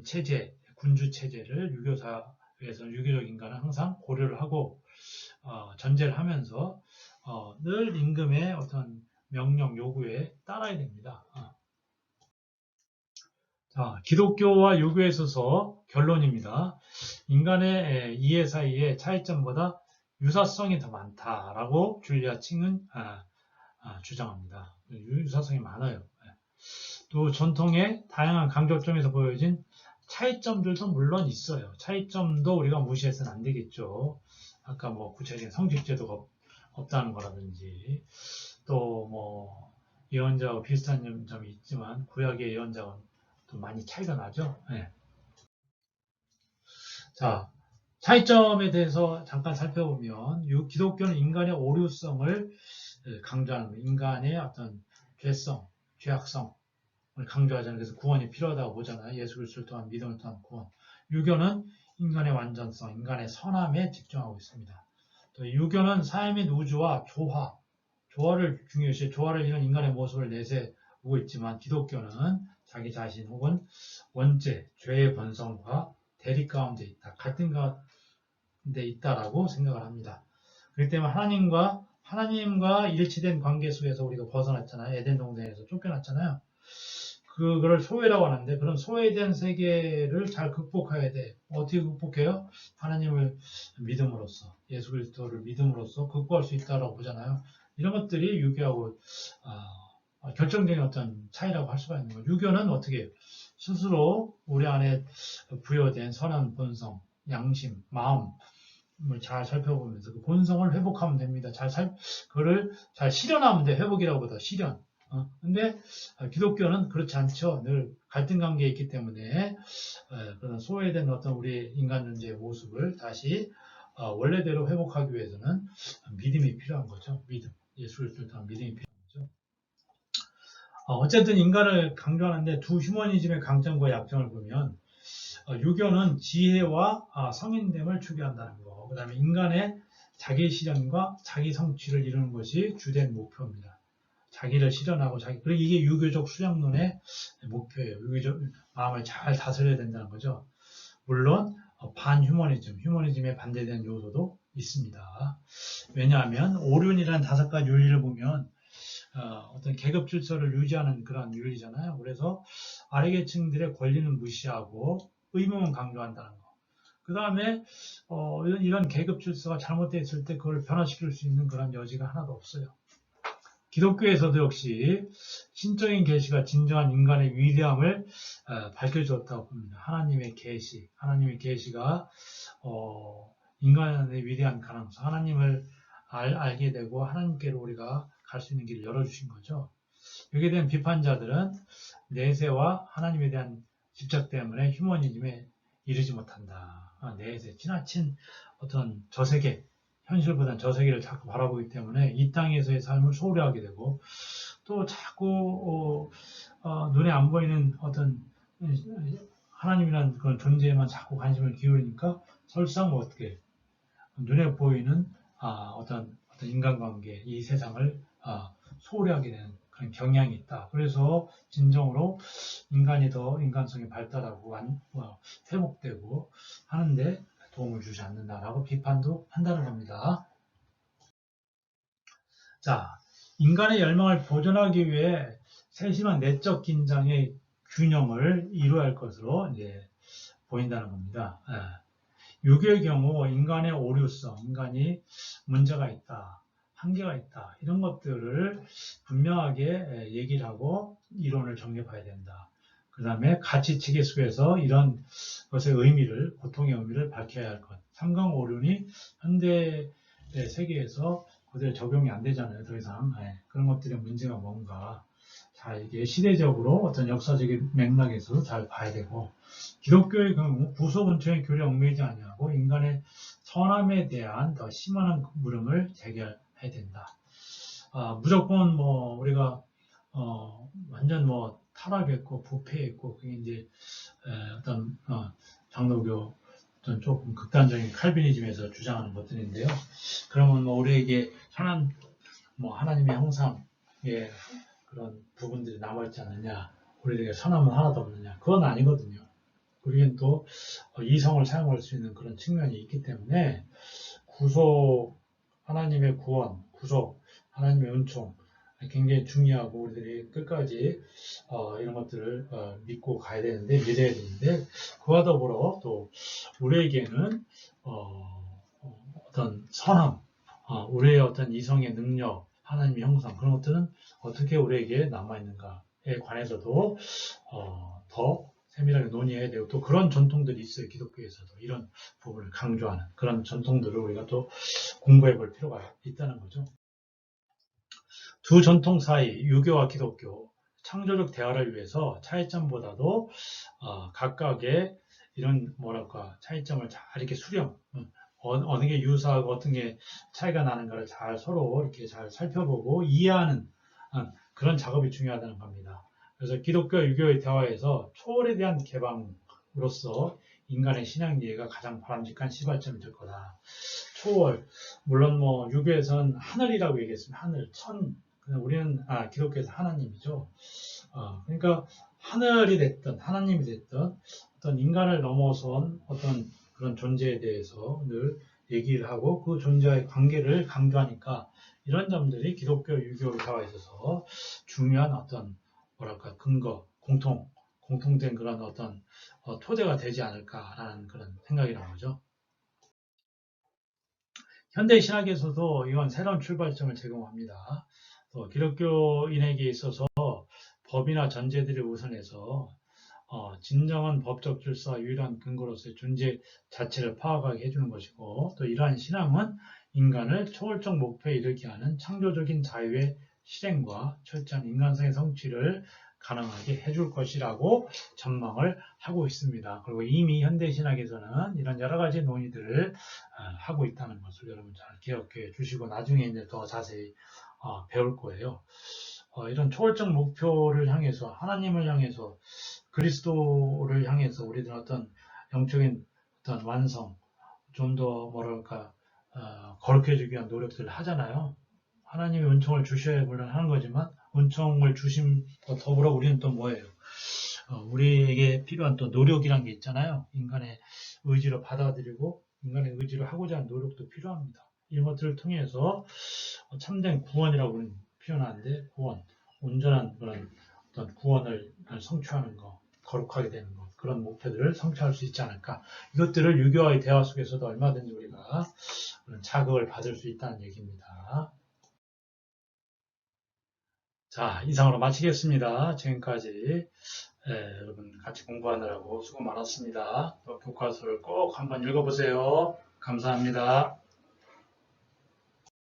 체제, 군주 체제를 유교사회에서 유교적 인간은 항상 고려를 하고 전제를 하면서 늘 임금의 어떤 명령 요구에 따라야 됩니다. 자, 기독교와 유교에 있어서 결론입니다. 인간의 이해 사이의 차이점보다 유사성이 더 많다라고 줄리아 칭은 주장합니다. 유사성이 많아요. 또 전통의 다양한 강조점에서 보여진 차이점들도 물론 있어요. 차이점도 우리가 무시해서는 안 되겠죠. 아까 뭐 구체적인 성직제도가 없다는 거라든지 또 뭐 예언자와 비슷한 점이 있지만 구약의 예언자와 또 많이 차이가 나죠. 네. 자, 차이점에 대해서 잠깐 살펴보면 기독교는 인간의 오류성을 강조하는 인간의 어떤 죄성, 죄악성을 강조하잖아요. 그래서 구원이 필요하다고 보잖아요. 예수 그리스도를 통한 믿음을 통한 구원. 유교는 인간의 완전성, 인간의 선함에 집중하고 있습니다. 또 유교는 삶 및 우주와 조화를 중요시 조화를 이룬 인간의 모습을 내세우고 있지만 기독교는 자기 자신 혹은 원죄, 죄의 본성과 대립 가운데 있다. 갈등 가운데 있다라고 생각을 합니다. 그렇기 때문에 하나님과 일치된 관계 속에서 우리가 벗어났잖아요. 에덴 동산에서 쫓겨났잖아요. 그거를 소외라고 하는데 그런 소외된 세계를 잘 극복해야 돼. 어떻게 극복해요? 하나님을 믿음으로써 예수 그리스도를 믿음으로써 극복할 수 있다라고 보잖아요. 이런 것들이 유교하고 결정적인 어떤 차이라고 할 수가 있는 거예요. 유교는 어떻게 해요? 스스로 우리 안에 부여된 선한 본성, 양심, 마음을 잘 살펴보면서 그 본성을 회복하면 됩니다. 그거를 잘 실현하면 돼. 회복이라고보다 실현. 근데 기독교는 그렇지 않죠. 늘 갈등 관계에 있기 때문에 그런 소외된 어떤 우리 인간 존재의 모습을 다시 원래대로 회복하기 위해서는 믿음이 필요한 거죠. 믿음. 예수를 통한 믿음이 필요한 거죠. 어쨌든 인간을 강조하는데 두 휴머니즘의 강점과 약점을 보면 유교는 지혜와 성인됨을 추구한다는 거. 그 다음에 인간의 자기 실현과 자기 성취를 이루는 것이 주된 목표입니다. 자기를 실현하고 그리고 이게 유교적 수양론의 목표예요. 유교적 마음을 잘 다스려야 된다는 거죠. 물론 휴머니즘에 반대되는 요소도 있습니다. 왜냐하면 오륜이라는 5가지 윤리를 보면 어떤 계급 질서를 유지하는 그런 윤리잖아요. 그래서 아래 계층들의 권리는 무시하고 의무만 강조한다는 거. 그 다음에 이런 계급 질서가 잘못되어 있을 때 그걸 변화시킬 수 있는 그런 여지가 하나도 없어요. 기독교에서도 역시 신적인 계시가 진정한 인간의 위대함을 밝혀주었다고 봅니다. 하나님의 계시가 인간의 위대한 가능성, 하나님을 알게 되고 하나님께로 우리가 갈 수 있는 길을 열어주신 거죠. 여기에 대한 비판자들은 내세와 하나님에 대한 집착 때문에 휴머니즘에 이르지 못한다. 내세, 지나친 어떤 저세계, 현실보다는 저세계를 자꾸 바라보기 때문에 이 땅에서의 삶을 소홀히 하게 되고, 또 자꾸 눈에 안 보이는 어떤 하나님이라는 그런 존재에만 자꾸 관심을 기울이니까 설상 어떻게 눈에 보이는 어떤 인간관계, 이 세상을 소홀히 하게 되는 그런 경향이 있다. 그래서 진정으로 인간이 더 인간성이 발달하고 회복되고 하는데 도움을 주지 않는다라고 비판도 한다는 겁니다. 자, 인간의 열망을 보존하기 위해 세심한 내적 긴장의 균형을 이루어야 할 것으로 이제 보인다는 겁니다. 유교의 경우 인간의 오류성, 인간이 문제가 있다, 한계가 있다, 이런 것들을 분명하게 얘기를 하고 이론을 정립해야 된다. 그 다음에 가치 체계 속에서 이런 것의 의미를, 고통의 의미를 밝혀야 할 것. 삼강오륜이 현대 세계에서 그대로 적용이 안 되잖아요, 더 이상. 그런 것들의 문제가 뭔가. 자, 이게 시대적으로 어떤 역사적인 맥락에서 잘 봐야 되고, 기독교의 경우 구속은총의 교리에 얽매이지 아니하고 인간의 선함에 대한 더 심한 물음을 제기해야 된다. 무조건 우리가 완전 타락했고 부패했고 그게 이제 어떤 장로교 어떤 조금 극단적인 칼비니즘에서 주장하는 것들인데요. 그러면 우리에게 하나님의 형상의 그런 부분들이 남아있지 않느냐, 우리에게 선함은 하나도 없느냐, 그건 아니거든요. 우리는 또 이성을 사용할 수 있는 그런 측면이 있기 때문에 하나님의 구원, 구속, 하나님의 은총 굉장히 중요하고 우리들이 끝까지 이런 것들을 믿고 가야 되는데, 믿어야 되는데, 그와 더불어 또 우리에게는 어떤 선함, 우리의 어떤 이성의 능력, 하나님의 형상, 그런 것들은 어떻게 우리에게 남아있는가에 관해서도 더 세밀하게 논의해야 되고, 또 그런 전통들이 있어요. 기독교에서도 이런 부분을 강조하는 그런 전통들을 우리가 또 공부해 볼 필요가 있다는 거죠. 두 전통 사이, 유교와 기독교, 창조적 대화를 위해서 차이점보다도 각각의 이런 차이점을 잘 이렇게 수렴, 어느 게 유사하고 어떤 게 차이가 나는가를 잘 서로 이렇게 잘 살펴보고 이해하는 그런 작업이 중요하다는 겁니다. 그래서 기독교, 유교의 대화에서 초월에 대한 개방으로서 인간의 신앙 이해가 가장 바람직한 시발점이 될 거다. 초월, 물론 유교에서는 하늘이라고 얘기했습니다. 하늘, 천. 우리는 기독교에서 하나님이죠. 그러니까 하늘이 됐든 하나님이 됐든 어떤 인간을 넘어선 어떤 그런 존재에 대해서 늘 얘기를 하고 그 존재와의 관계를 강조하니까 이런 점들이 기독교, 유교의 대화에 있어서 중요한 어떤 근거, 공통된 그런 어떤 토대가 되지 않을까라는 그런 생각이 나오죠. 현대 신학에서도 이건 새로운 출발점을 제공합니다. 또 기독교인에게 있어서 법이나 전제들을 우선해서 진정한 법적 질서와 유일한 근거로서의 존재 자체를 파악하게 해주는 것이고, 또 이러한 신앙은 인간을 초월적 목표에 이르게 하는 창조적인 자유의 실행과 철저한 인간성의 성취를 가능하게 해줄 것이라고 전망을 하고 있습니다. 그리고 이미 현대신학에서는 이런 여러 가지 논의들을 하고 있다는 것을 여러분 잘 기억해 주시고 나중에 이제 더 자세히 배울 거예요. 이런 초월적 목표를 향해서, 하나님을 향해서, 그리스도를 향해서 우리들은 어떤 영적인 어떤 완성, 좀 더 거룩해 주기 위한 노력들을 하잖아요. 하나님의 은총을 주셔야 물론 하는 거지만, 은총을 주심과 더불어 우리는 또 뭐예요? 우리에게 필요한 또 노력이란 게 있잖아요. 인간의 의지로 받아들이고 인간의 의지로 하고자 하는 노력도 필요합니다. 이런 것들을 통해서 참된 구원이라고 표현하는데, 구원, 온전한 그런 어떤 구원을 성취하는 것, 거룩하게 되는 것, 그런 목표들을 성취할 수 있지 않을까. 이것들을 유교와의 대화 속에서도 얼마든지 우리가 그런 자극을 받을 수 있다는 얘기입니다. 자, 이상으로 마치겠습니다. 지금까지 여러분 같이 공부하느라고 수고 많았습니다. 또 교과서를 꼭 한번 읽어보세요. 감사합니다.